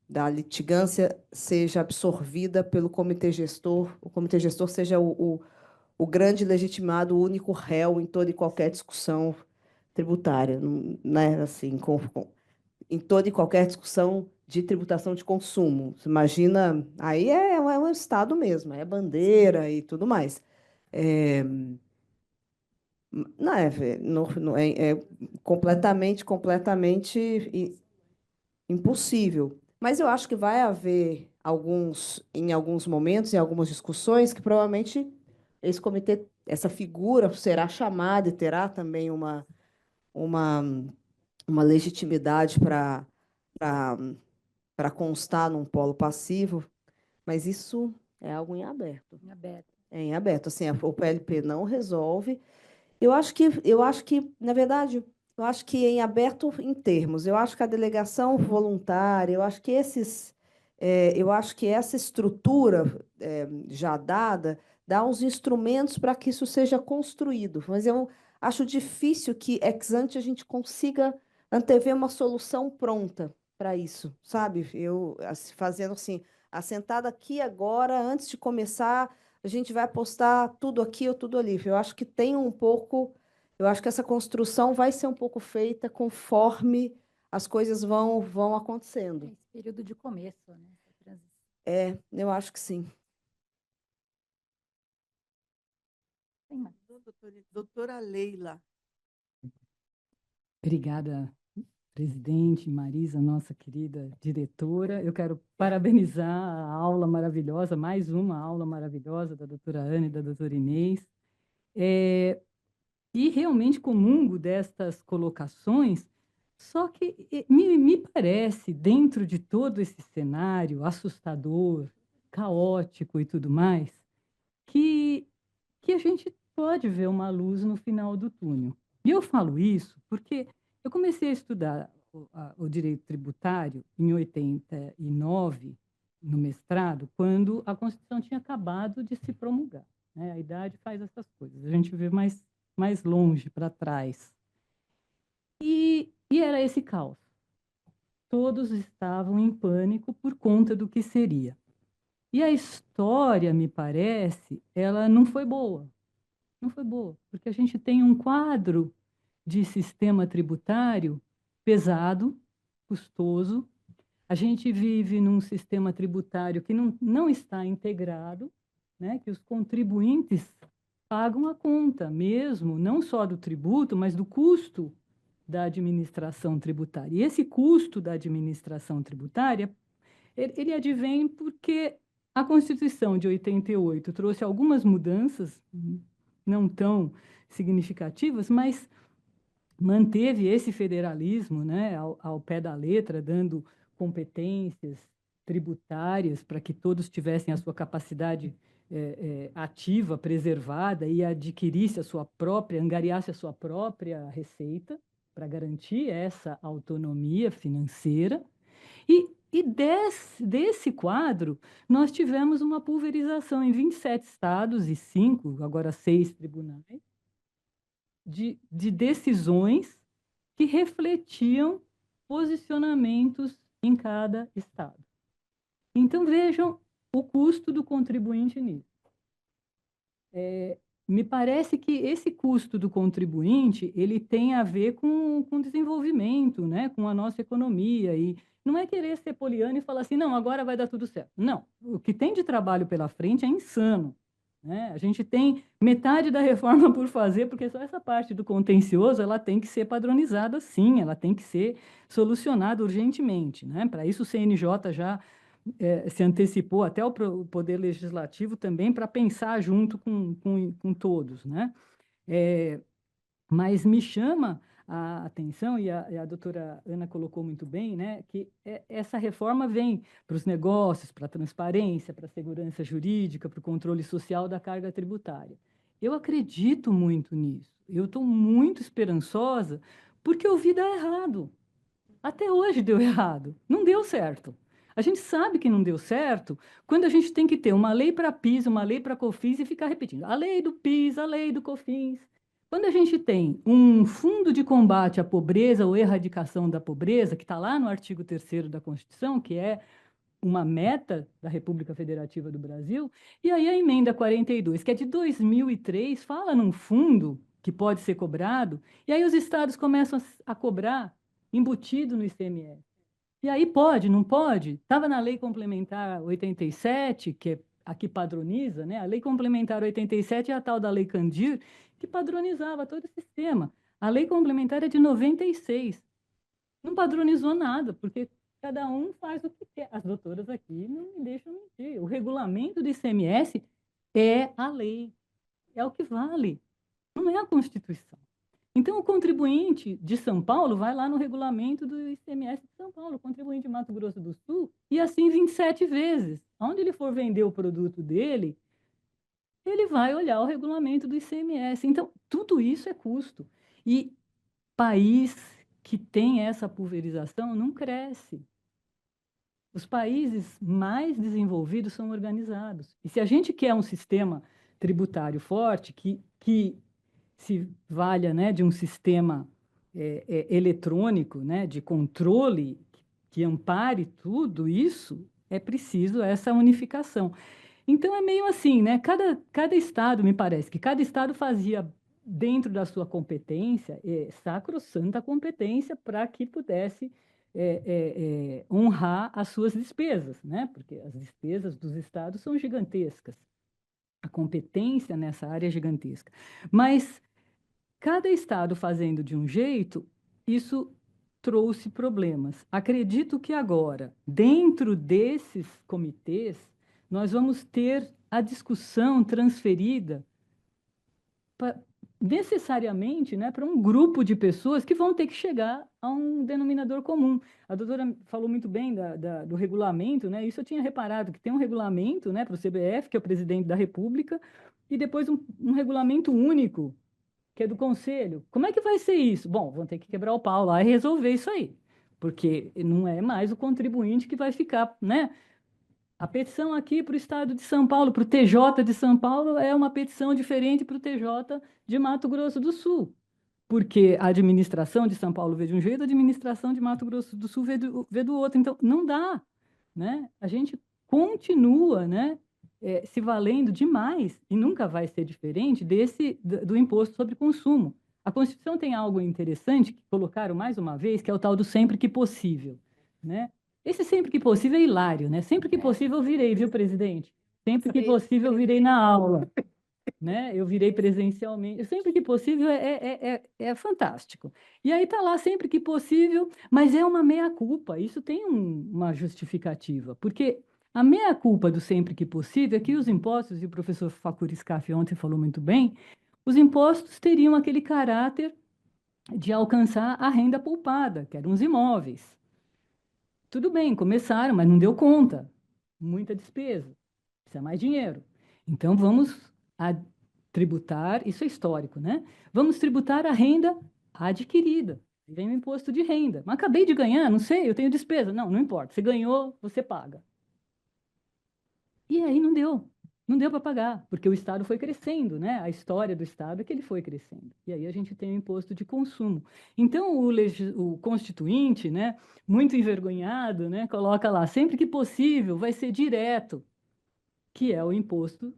da litigância seja absorvida pelo comitê gestor, o comitê gestor seja o grande legitimado, o único réu em toda e qualquer discussão tributária, né? Assim, em toda e qualquer discussão de tributação de consumo. Você imagina, aí é um Estado mesmo, é bandeira e tudo mais. Não é completamente impossível. Mas eu acho que vai haver em alguns momentos, em algumas discussões, que provavelmente esse comitê, essa figura será chamada e terá também uma, uma legitimidade para constar num polo passivo, mas isso é algo em aberto. Em aberto. É em aberto. Assim, o PLP não resolve. Na verdade, eu acho que em aberto em termos. Eu acho que a delegação voluntária, eu acho que essa estrutura já dada dá uns instrumentos para que isso seja construído. Mas eu acho difícil que ex ante a gente consiga antever uma solução pronta para isso, sabe? Fazendo assim, assentada aqui agora, antes de começar, a gente vai postar tudo aqui ou tudo ali. Eu acho que tem um pouco, eu acho que essa construção vai ser um pouco feita conforme as coisas vão acontecendo. Esse período de começo, né? Essa transição. Eu acho que sim. Tem mais. Doutora Leila. Obrigada, presidente, Marisa, nossa querida diretora. Eu quero parabenizar a aula maravilhosa, mais uma aula maravilhosa da doutora Ana e da doutora Inês. E realmente comungo destas colocações, só que me parece, dentro de todo esse cenário assustador, caótico e tudo mais, que a gente pode ver uma luz no final do túnel. E eu falo isso porque eu comecei a estudar o direito tributário em 89, no mestrado, quando a Constituição tinha acabado de se promulgar, né? A idade faz essas coisas, a gente vê mais longe para trás. E era esse caos. Todos estavam em pânico por conta do que seria. E a história, me parece, ela não foi boa. Não foi boa, porque a gente tem um quadro de sistema tributário pesado, custoso. A gente vive num sistema tributário que não está integrado, né? Que os contribuintes pagam a conta mesmo, não só do tributo, mas do custo da administração tributária. E esse custo da administração tributária, ele advém porque a Constituição de 88 trouxe algumas mudanças, não tão significativas, mas manteve esse federalismo, né, ao pé da letra, dando competências tributárias para que todos tivessem a sua capacidade ativa, preservada e adquirisse a sua própria, angariasse a sua própria receita para garantir essa autonomia financeira. E desse quadro, nós tivemos uma pulverização em 27 estados e 5, agora 6 tribunais, de decisões que refletiam posicionamentos em cada estado. Então, vejam o custo do contribuinte nisso. Me parece que esse custo do contribuinte ele tem a ver com desenvolvimento, né? Com a nossa economia. E não é querer ser poliana e falar assim, não, agora vai dar tudo certo. Não, o que tem de trabalho pela frente é insano. Né? A gente tem metade da reforma por fazer, porque só essa parte do contencioso ela tem que ser padronizada, sim, ela tem que ser solucionada urgentemente. Né? Para isso, o CNJ já se antecipou até o Poder Legislativo também para pensar junto com todos. Né? Mas me chama a atenção, e a doutora Ana colocou muito bem, né, que essa reforma vem para os negócios, para a transparência, para a segurança jurídica, para o controle social da carga tributária. Eu acredito muito nisso. Eu estou muito esperançosa porque eu vi dar errado. Até hoje deu errado. Não deu certo. A gente sabe que não deu certo quando a gente tem que ter uma lei para PIS, uma lei para COFINS e ficar repetindo a lei do PIS, a lei do COFINS. Quando a gente tem um fundo de combate à pobreza ou erradicação da pobreza, que está lá no artigo 3º da Constituição, que é uma meta da República Federativa do Brasil, e aí a emenda 42, que é de 2003, fala num fundo que pode ser cobrado, e aí os estados começam a cobrar embutido no ICMS. E aí pode, não pode? Estava na Lei Complementar 87, que é a que padroniza, né? A Lei Complementar 87 é a tal da Lei Candir, que padronizava todo o sistema. A Lei Complementar é de 96. Não padronizou nada, porque cada um faz o que quer. As doutoras aqui não me deixam mentir. O regulamento do ICMS é a lei, é o que vale, não é a Constituição. Então, o contribuinte de São Paulo vai lá no regulamento do ICMS de São Paulo, o contribuinte de Mato Grosso do Sul, e assim 27 vezes. Onde ele for vender o produto dele, ele vai olhar o regulamento do ICMS. Então, tudo isso é custo. E país que tem essa pulverização não cresce. Os países mais desenvolvidos são organizados. E se a gente quer um sistema tributário forte, que se valha, né, de um sistema eletrônico, né, de controle, que ampare tudo isso, é preciso essa unificação. Então, é meio assim, né? Cada estado, me parece que cada estado fazia dentro da sua competência, sacrossanta competência, para que pudesse honrar as suas despesas, né? Porque as despesas dos estados são gigantescas. A competência nessa área é gigantesca. Mas cada estado fazendo de um jeito, isso trouxe problemas. Acredito que agora, dentro desses comitês, nós vamos ter a discussão transferida necessariamente, né, para um grupo de pessoas que vão ter que chegar a um denominador comum. A doutora falou muito bem do regulamento, né? Isso eu tinha reparado, que tem um regulamento, né, para o CBF, que é o presidente da República, e depois um regulamento único, que é do Conselho. Como é que vai ser isso? Bom, vão ter que quebrar o pau lá e resolver isso aí, porque não é mais o contribuinte que vai ficar, né? A petição aqui para o Estado de São Paulo, para o TJ de São Paulo, é uma petição diferente para o TJ de Mato Grosso do Sul, porque a administração de São Paulo vê de um jeito, a administração de Mato Grosso do Sul vê do outro. Então, não dá, né? A gente continua, né, se valendo demais, e nunca vai ser diferente do imposto sobre consumo. A Constituição tem algo interessante, que colocaram mais uma vez, que é o tal do sempre que possível, né? Esse sempre que possível é hilário, né? Sempre que possível eu virei, viu, presidente? Sempre que possível eu virei na aula, né? Eu virei presencialmente. Sempre que possível é fantástico. E aí está lá sempre que possível, mas é uma meia-culpa. Isso tem uma justificativa, porque a meia-culpa do sempre que possível é que os impostos, e o professor Facuri Scaff ontem falou muito bem, os impostos teriam aquele caráter de alcançar a renda poupada, que eram os imóveis. Tudo bem, começaram, mas não deu conta. Muita despesa, precisa mais dinheiro. Então, vamos tributar, isso é histórico, né? Vamos tributar a renda adquirida. Vem o imposto de renda. Mas acabei de ganhar, não sei, eu tenho despesa. Não, não importa. Você ganhou, você paga. E aí não deu. Não deu para pagar, porque o Estado foi crescendo, né? A história do Estado é que ele foi crescendo. E aí a gente tem o imposto de consumo. Então, o constituinte, né, muito envergonhado, né, coloca lá, sempre que possível, vai ser direto, que é o imposto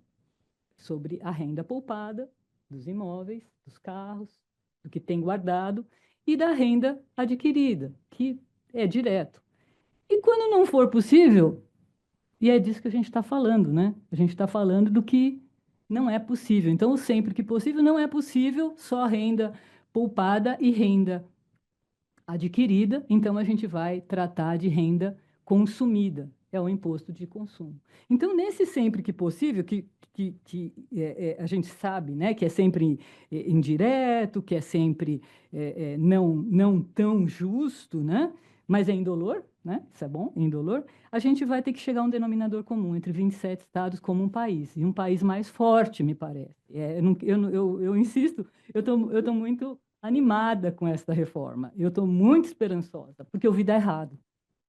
sobre a renda poupada dos imóveis, dos carros, do que tem guardado, e da renda adquirida, que é direto. E quando não for possível, e é disso que a gente está falando, né? A gente está falando do que não é possível. Então, sempre que possível, não é possível só renda poupada e renda adquirida. Então, a gente vai tratar de renda consumida, é o imposto de consumo. Então, nesse sempre que possível, a gente sabe, né, que é sempre indireto, que é sempre não tão justo, né? Mas é indolor, né? Isso é bom, indolor. A gente vai ter que chegar a um denominador comum entre 27 estados como um país, e um país mais forte, me parece. Eu insisto, eu tô muito animada com essa reforma, eu estou muito esperançosa, porque eu vi dar errado.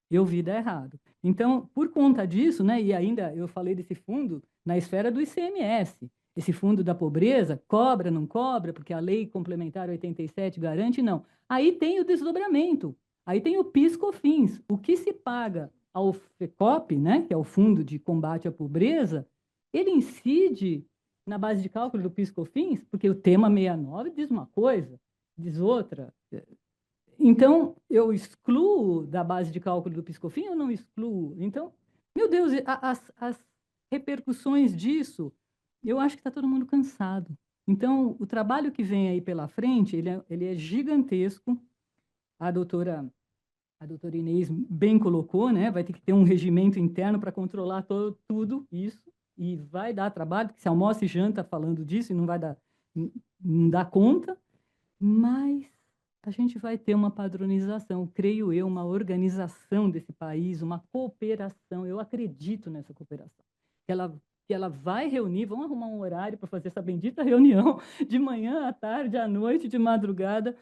Eu vi dar errado. Então, por conta disso, né, e ainda eu falei desse fundo na esfera do ICMS, esse fundo da pobreza, cobra, não cobra, porque a lei complementar 87 garante, não. Aí tem o desdobramento, aí tem o PIS/COFINS, o que se paga ao FECOP, né, que é o Fundo de Combate à Pobreza, ele incide na base de cálculo do PIS/COFINS, porque o tema 69 diz uma coisa, diz outra. Então, eu excluo da base de cálculo do PIS/COFINS ou não excluo? Então, meu Deus, as repercussões disso, eu acho que está todo mundo cansado. Então, o trabalho que vem aí pela frente, ele é gigantesco. A doutora Inês bem colocou, né? Vai ter que ter um regimento interno para controlar tudo isso, e vai dar trabalho, porque se almoça e janta falando disso e não vai dar, não dá conta, mas a gente vai ter uma padronização, creio eu, uma organização desse país, uma cooperação. Eu acredito nessa cooperação. Que ela vai reunir, vão arrumar um horário para fazer essa bendita reunião de manhã, à tarde, à noite, de madrugada,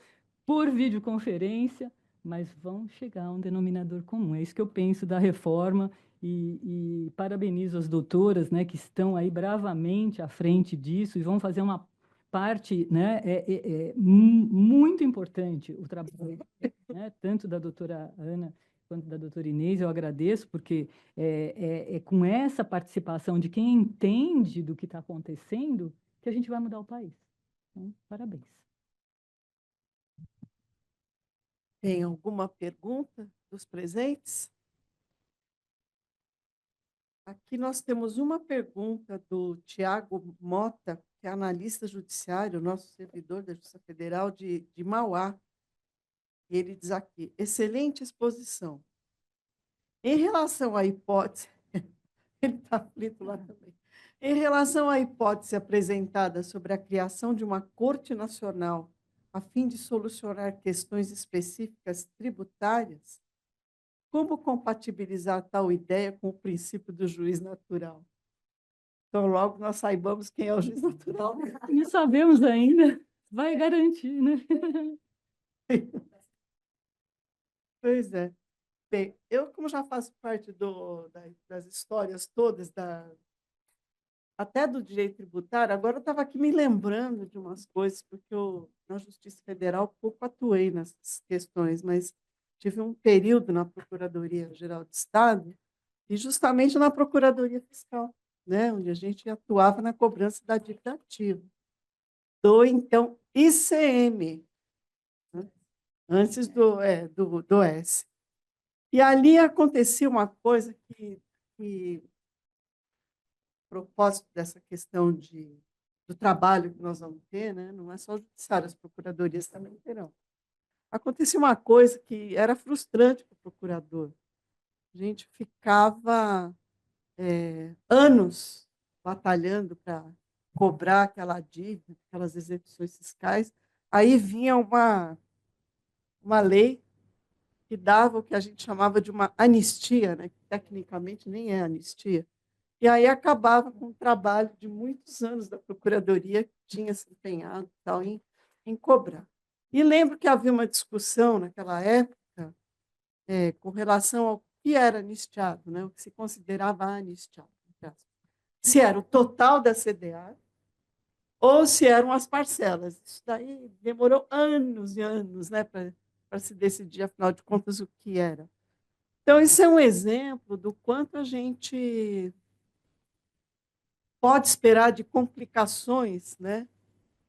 por videoconferência, mas vão chegar a um denominador comum. É isso que eu penso da reforma, e parabenizo as doutoras, né, que estão aí bravamente à frente disso e vão fazer uma parte, né, muito importante o trabalho, né, tanto da doutora Ana quanto da doutora Inês. Eu agradeço, porque é com essa participação de quem entende do que está acontecendo que a gente vai mudar o país. Então, parabéns. Tem alguma pergunta dos presentes? Aqui nós temos uma pergunta do Tiago Mota, que é analista judiciário, nosso servidor da Justiça Federal de Mauá. E ele diz aqui: excelente exposição. Em relação à hipótese, ele está aflito lá também. Em relação à hipótese apresentada sobre a criação de uma Corte Nacional a fim de solucionar questões específicas tributárias, como compatibilizar tal ideia com o princípio do juiz natural? Então, logo nós saibamos quem é o juiz natural. Não sabemos ainda, vai garantir, né? Pois é. Bem, eu, como já faço parte das histórias todas, até do direito tributário, agora eu estava aqui me lembrando de umas coisas, porque eu, na Justiça Federal, pouco atuei nessas questões, mas tive um período na Procuradoria-Geral do Estado e justamente na Procuradoria Fiscal, né, onde a gente atuava na cobrança da dívida ativa, do então ICM, né, antes do S. E ali acontecia uma coisa que a propósito dessa questão do trabalho que nós vamos ter, né? Não é só o judiciário, as procuradorias também terão. Acontecia uma coisa que era frustrante para o procurador. A gente ficava anos batalhando para cobrar aquela dívida, aquelas execuções fiscais. Aí vinha uma lei que dava o que a gente chamava de uma anistia, né? Que tecnicamente nem é anistia, E aí acabava com o trabalho de muitos anos da Procuradoria, que tinha se empenhado tal, em cobrar. E lembro que havia uma discussão naquela época com relação ao que era anistiado, né? O que se considerava anistiado. Se era o total da CDA ou se eram as parcelas. Isso daí demorou anos e anos, né, para se decidir, afinal de contas, o que era. Então, isso é um exemplo do quanto a gente pode esperar de complicações, né,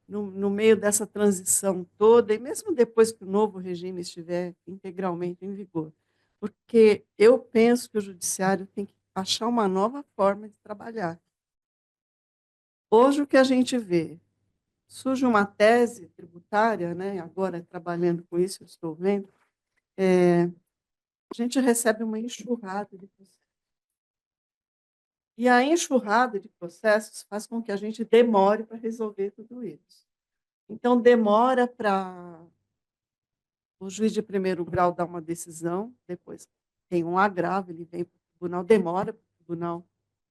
no meio dessa transição toda, e mesmo depois que o novo regime estiver integralmente em vigor. Porque eu penso que o judiciário tem que achar uma nova forma de trabalhar. Hoje, o que a gente vê, surge uma tese tributária, né, agora trabalhando com isso, eu estou vendo, a gente recebe uma enxurrada de processos. E a enxurrada de processos faz com que a gente demore para resolver tudo isso. Então, demora para o juiz de primeiro grau dar uma decisão, depois tem um agravo, ele vem para o tribunal, demora para o tribunal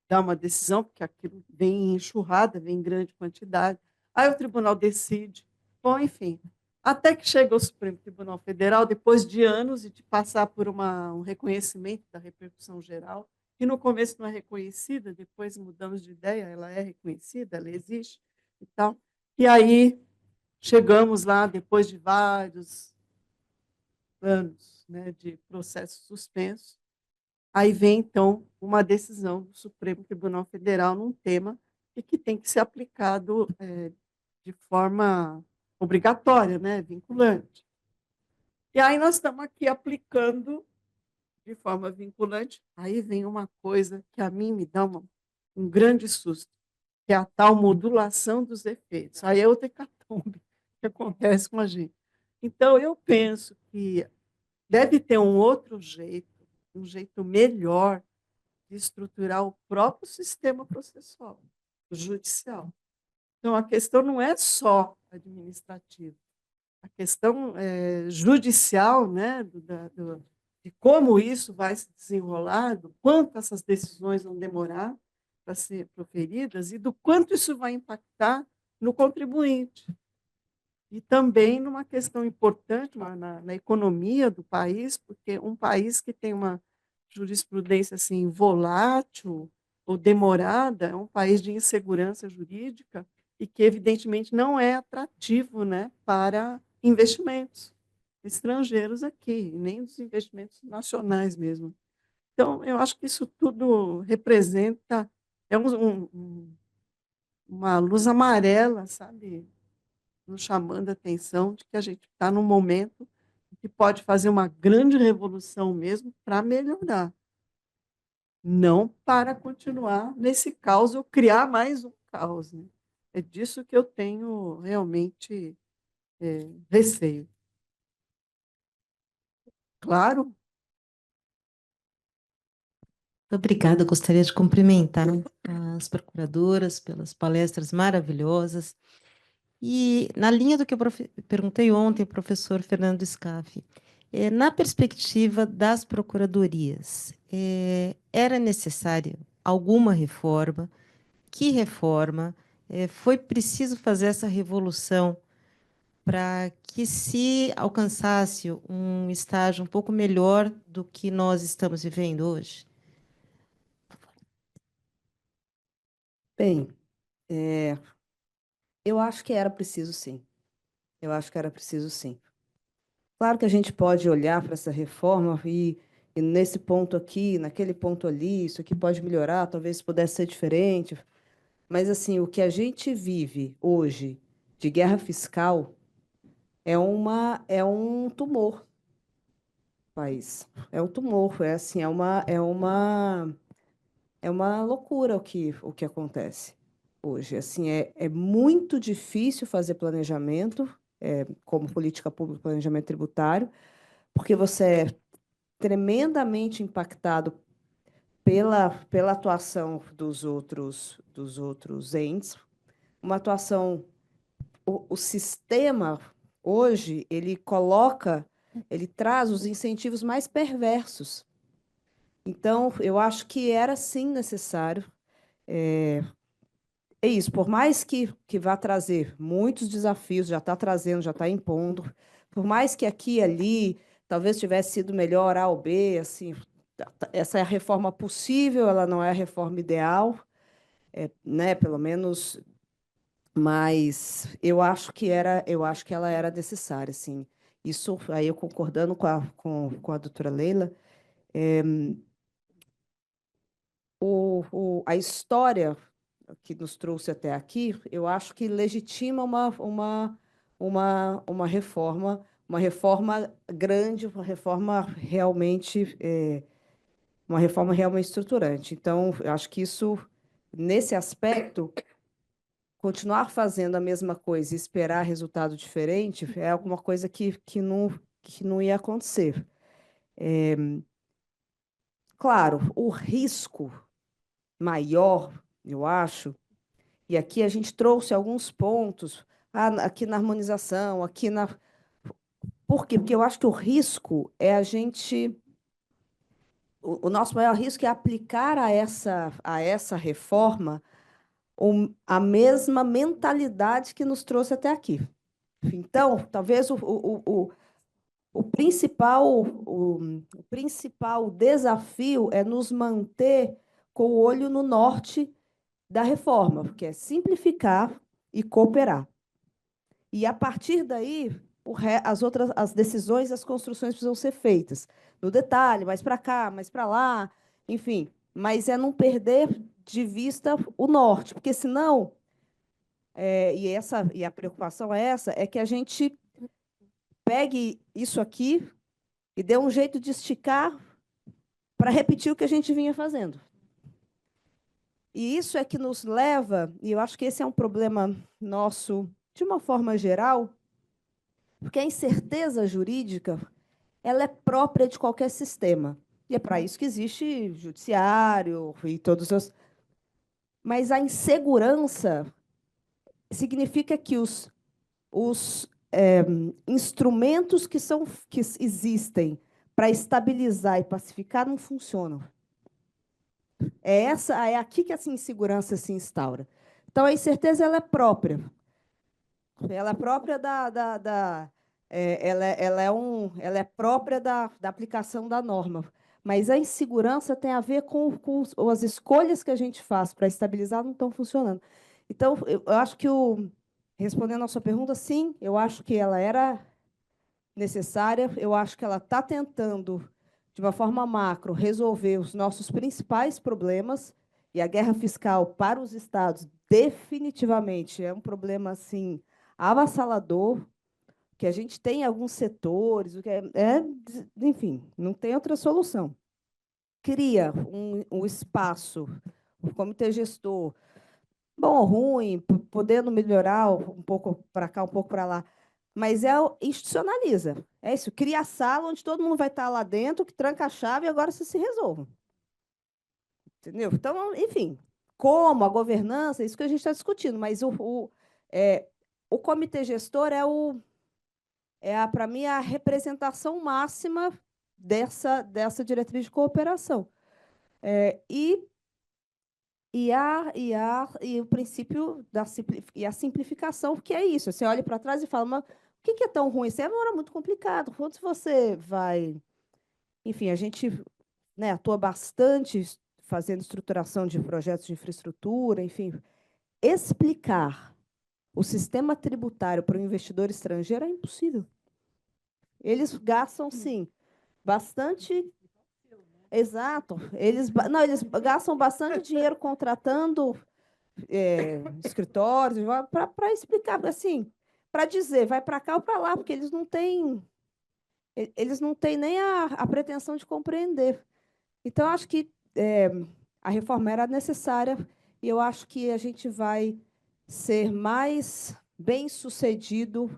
dar uma decisão, porque aquilo vem em enxurrada, vem em grande quantidade. Aí o tribunal decide. Bom, enfim, até que chega ao Supremo Tribunal Federal, depois de anos e de passar por um reconhecimento da repercussão geral, que no começo não é reconhecida, depois mudamos de ideia, ela é reconhecida, ela existe e tal. E aí chegamos lá, depois de vários anos, né, de processo suspenso, aí vem, então, uma decisão do Supremo Tribunal Federal num tema e que tem que ser aplicado de forma obrigatória, né, vinculante. E aí nós estamos aqui aplicando de forma vinculante, aí vem uma coisa que a mim me dá um grande susto, que é a tal modulação dos efeitos. Aí é outra hecatombe que acontece com a gente. Então, eu penso que deve ter um outro jeito, um jeito melhor de estruturar o próprio sistema processual, judicial. Então, a questão não é só administrativa, a questão judicial, né, de como isso vai se desenrolar, do quanto essas decisões vão demorar para ser proferidas e do quanto isso vai impactar no contribuinte. E também numa questão importante na economia do país, porque um país que tem uma jurisprudência assim volátil ou demorada é um país de insegurança jurídica e que evidentemente não é atrativo, né, para investimentos estrangeiros aqui, nem dos investimentos nacionais mesmo. Então, eu acho que isso tudo representa uma luz amarela, sabe, nos chamando a atenção de que a gente está num momento que pode fazer uma grande revolução mesmo para melhorar, não para continuar nesse caos ou criar mais um caos, né? É disso que eu tenho realmente receio. Claro, Obrigada, gostaria de cumprimentar as procuradoras pelas palestras maravilhosas. E, na linha do que eu perguntei ontem ao professor Fernando Scaffi, na perspectiva das procuradorias, era necessária alguma reforma? Que reforma? Foi preciso fazer essa revolução para que se alcançasse um estágio um pouco melhor do que nós estamos vivendo hoje? Bem, eu acho que era preciso sim. Eu acho que era preciso sim. Claro que a gente pode olhar para essa reforma e nesse ponto aqui, naquele ponto ali, isso aqui pode melhorar, talvez pudesse ser diferente. Mas, assim, o que a gente vive hoje de guerra fiscal é um tumor no país. É um tumor, é uma loucura o que acontece hoje. Assim, é muito difícil fazer planejamento, como política pública, planejamento tributário, porque você é tremendamente impactado pela atuação dos outros entes, uma atuação. O sistema, hoje, ele traz os incentivos mais perversos. Então, eu acho que era, sim, necessário. É isso, por mais que vá trazer muitos desafios, já está trazendo, já está impondo, por mais que aqui e ali talvez tivesse sido melhor A ou B, assim, essa é a reforma possível, ela não é a reforma ideal, né, pelo menos, mas eu acho que ela era necessária, assim. Isso aí eu concordando com a doutora Leila, a história que nos trouxe até aqui, eu acho que legitima uma reforma grande, uma reforma realmente estruturante. Então, eu acho que isso, nesse aspecto, continuar fazendo a mesma coisa e esperar resultado diferente é alguma coisa que não ia acontecer. Claro, o risco maior, eu acho, e aqui a gente trouxe alguns pontos, aqui na harmonização, Por quê? Porque eu acho que o risco é a gente. O nosso maior risco é aplicar a essa reforma a mesma mentalidade que nos trouxe até aqui. Então, talvez o principal desafio é nos manter com o olho no norte da reforma, que é simplificar e cooperar. E, a partir daí, as decisões, as construções precisam ser feitas no detalhe, mais para cá, mais para lá, enfim. Mas é não perder de vista o norte, porque senão, e a preocupação é essa, é que a gente pegue isso aqui e dê um jeito de esticar para repetir o que a gente vinha fazendo. E isso é que nos leva, e eu acho que esse é um problema nosso, de uma forma geral, porque a incerteza jurídica ela é própria de qualquer sistema. E é para isso que existe judiciário e todos os... Mas a insegurança significa que os instrumentos que existem para estabilizar e pacificar não funcionam. É aqui que essa insegurança se instaura. Então, a incerteza ela é própria. Ela é própria ela é própria da aplicação da norma. Mas a insegurança tem a ver com as escolhas que a gente faz para estabilizar não estão funcionando. Então, eu acho que, respondendo à sua pergunta, sim, eu acho que ela era necessária, eu acho que ela está tentando, de uma forma macro, resolver os nossos principais problemas, e a guerra fiscal para os estados definitivamente é um problema assim, avassalador, que a gente tem alguns setores, enfim, não tem outra solução. Cria um espaço, o comitê gestor, bom ou ruim, podendo melhorar um pouco para cá, um pouco para lá, mas institucionaliza. É isso, cria a sala onde todo mundo vai estar lá dentro, que tranca a chave e agora se resolve. Entendeu? Então, enfim, como a governança, isso que a gente está discutindo, mas o comitê gestor para mim, a representação máxima dessa diretriz de cooperação. E o princípio e a simplificação, que é isso. Você olha para trás e fala, mas o que é tão ruim? Isso não era muito complicado. Quando você vai... Enfim, a gente, né, atua bastante fazendo estruturação de projetos de infraestrutura, enfim. Explicar o sistema tributário para o investidor estrangeiro é impossível. Eles gastam, sim, bastante... Exato. Eles gastam bastante dinheiro contratando escritórios para explicar, assim, para dizer, vai para cá ou para lá, porque eles não têm nem a pretensão de compreender. Então, acho que a reforma era necessária e eu acho que a gente vai ser mais bem-sucedido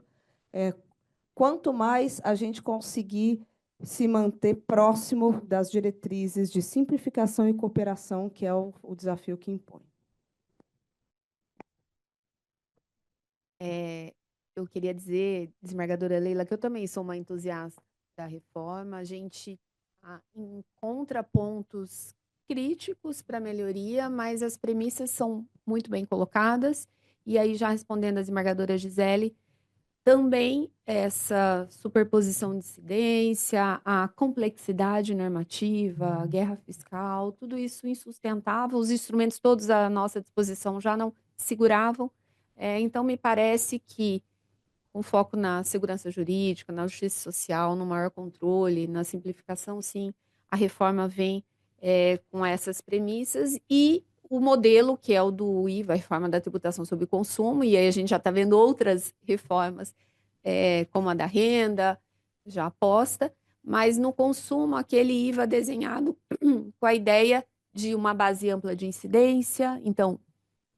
quanto mais a gente conseguir se manter próximo das diretrizes de simplificação e cooperação, que é o desafio que impõe. Eu queria dizer, desembargadora Leila, que eu também sou uma entusiasta da reforma. A gente encontra pontos críticos para melhoria, mas as premissas são muito bem colocadas. E aí, já respondendo a desembargadora Gisele, também essa superposição de incidência, a complexidade normativa, a guerra fiscal, tudo isso insustentável, os instrumentos todos à nossa disposição já não seguravam. Então, me parece que, com foco na segurança jurídica, na justiça social, no maior controle, na simplificação, sim, a reforma vem com essas premissas e o modelo, que é o do IVA, a reforma da tributação sobre o consumo, e aí a gente já está vendo outras reformas, como a da renda, já aposta, mas no consumo, aquele IVA desenhado com a ideia de uma base ampla de incidência, então,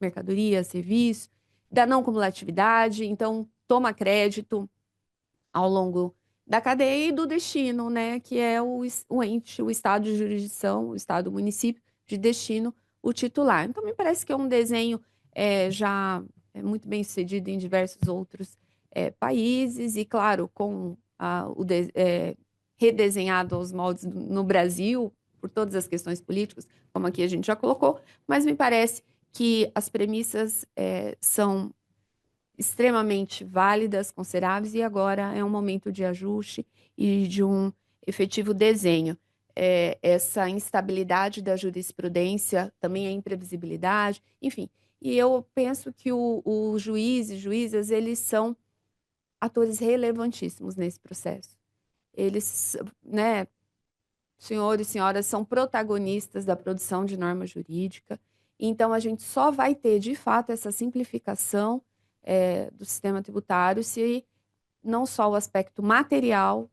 mercadoria, serviço, da não cumulatividade, então, toma crédito ao longo da cadeia e do destino, né, que é o ente, o estado de jurisdição, o estado, o município de destino, o titular. Então, me parece que é um desenho já muito bem sucedido em diversos outros países e, claro, com redesenhado aos moldes no Brasil, por todas as questões políticas, como aqui a gente já colocou, mas me parece que as premissas são extremamente válidas, consideráveis, e agora é um momento de ajuste e de um efetivo desenho. Essa instabilidade da jurisprudência, também a imprevisibilidade, enfim. E eu penso que os juízes, juízas, eles são atores relevantíssimos nesse processo. Eles, né, senhores e senhoras, são protagonistas da produção de norma jurídica. Então, a gente só vai ter, de fato, essa simplificação do sistema tributário se não só o aspecto material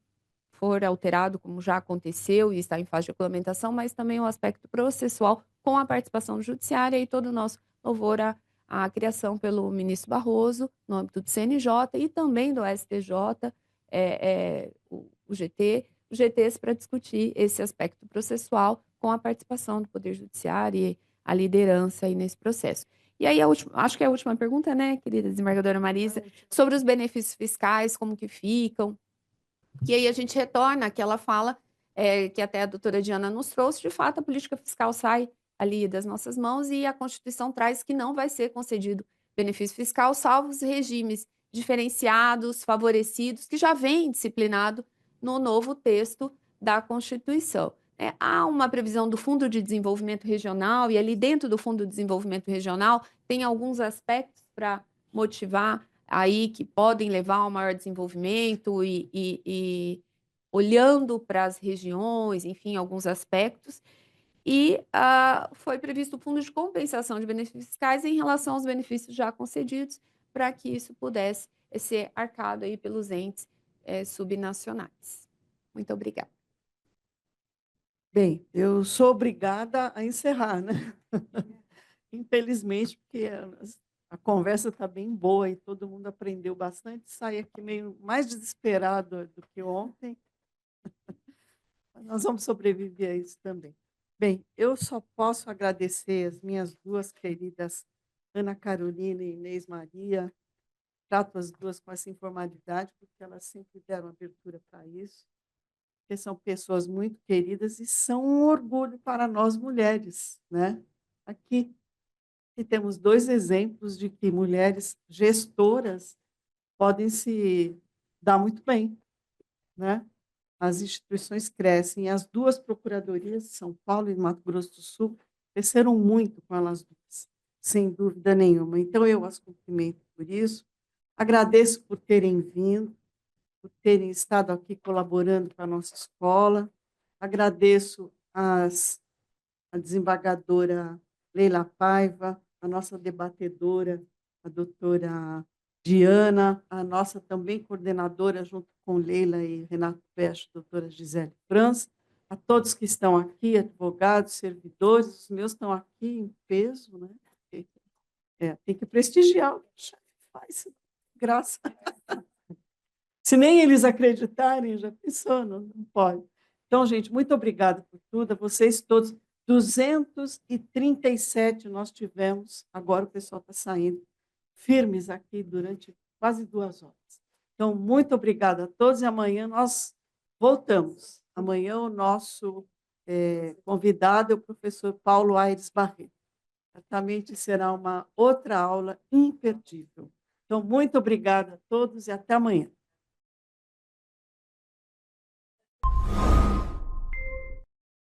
for alterado, como já aconteceu e está em fase de regulamentação, mas também o aspecto processual com a participação judiciária e todo o nosso louvor à criação pelo ministro Barroso, no âmbito do CNJ e também do STJ, o GT, os GTs para discutir esse aspecto processual com a participação do Poder Judiciário e a liderança aí nesse processo. E aí, acho que é a última pergunta, né, querida desembargadora Marisa, sobre os benefícios fiscais, como que ficam, que aí a gente retorna àquela fala que até a doutora Diana nos trouxe, de fato, a política fiscal sai ali das nossas mãos e a Constituição traz que não vai ser concedido benefício fiscal, salvo os regimes diferenciados, favorecidos, que já vem disciplinado no novo texto da Constituição. Há uma previsão do Fundo de Desenvolvimento Regional, e ali dentro do Fundo de Desenvolvimento Regional tem alguns aspectos para motivar aí que podem levar ao maior desenvolvimento e olhando para as regiões, enfim, alguns aspectos. E foi previsto o fundo de compensação de benefícios fiscais em relação aos benefícios já concedidos, para que isso pudesse ser arcado aí pelos entes subnacionais. Muito obrigada. Bem, eu sou obrigada a encerrar, né? Infelizmente, porque a conversa está bem boa e todo mundo aprendeu bastante. Saí aqui meio mais desesperado do que ontem. Mas nós vamos sobreviver a isso também. Bem, eu só posso agradecer as minhas duas queridas, Ana Carolina e Inês Maria. Trato as duas com essa informalidade, porque elas sempre deram abertura para isso, porque são pessoas muito queridas e são um orgulho para nós mulheres, né? Aqui e temos dois exemplos de que mulheres gestoras podem se dar muito bem, né? As instituições crescem, e as duas procuradorias, São Paulo e Mato Grosso do Sul, cresceram muito com elas duas, sem dúvida nenhuma. Então, eu as cumprimento por isso, agradeço por terem vindo, por terem estado aqui colaborando com a nossa escola, agradeço a desembargadora Leila Paiva, a nossa debatedora, a doutora Diana, a nossa também coordenadora, junto com Leila e Renato Peste, doutora Gisele França, a todos que estão aqui, advogados, servidores, os meus estão aqui em peso, né? Tem que prestigiar o que o chefe faz, graça. Se nem eles acreditarem, já pensou, não pode. Então, gente, muito obrigada por tudo, a vocês todos. 237 nós tivemos, agora o pessoal está saindo, firmes aqui durante quase 2 horas. Então, muito obrigada a todos e amanhã nós voltamos. Amanhã o nosso convidado é o professor Paulo Aires Barreto. Certamente será uma outra aula imperdível. Então, muito obrigada a todos e até amanhã.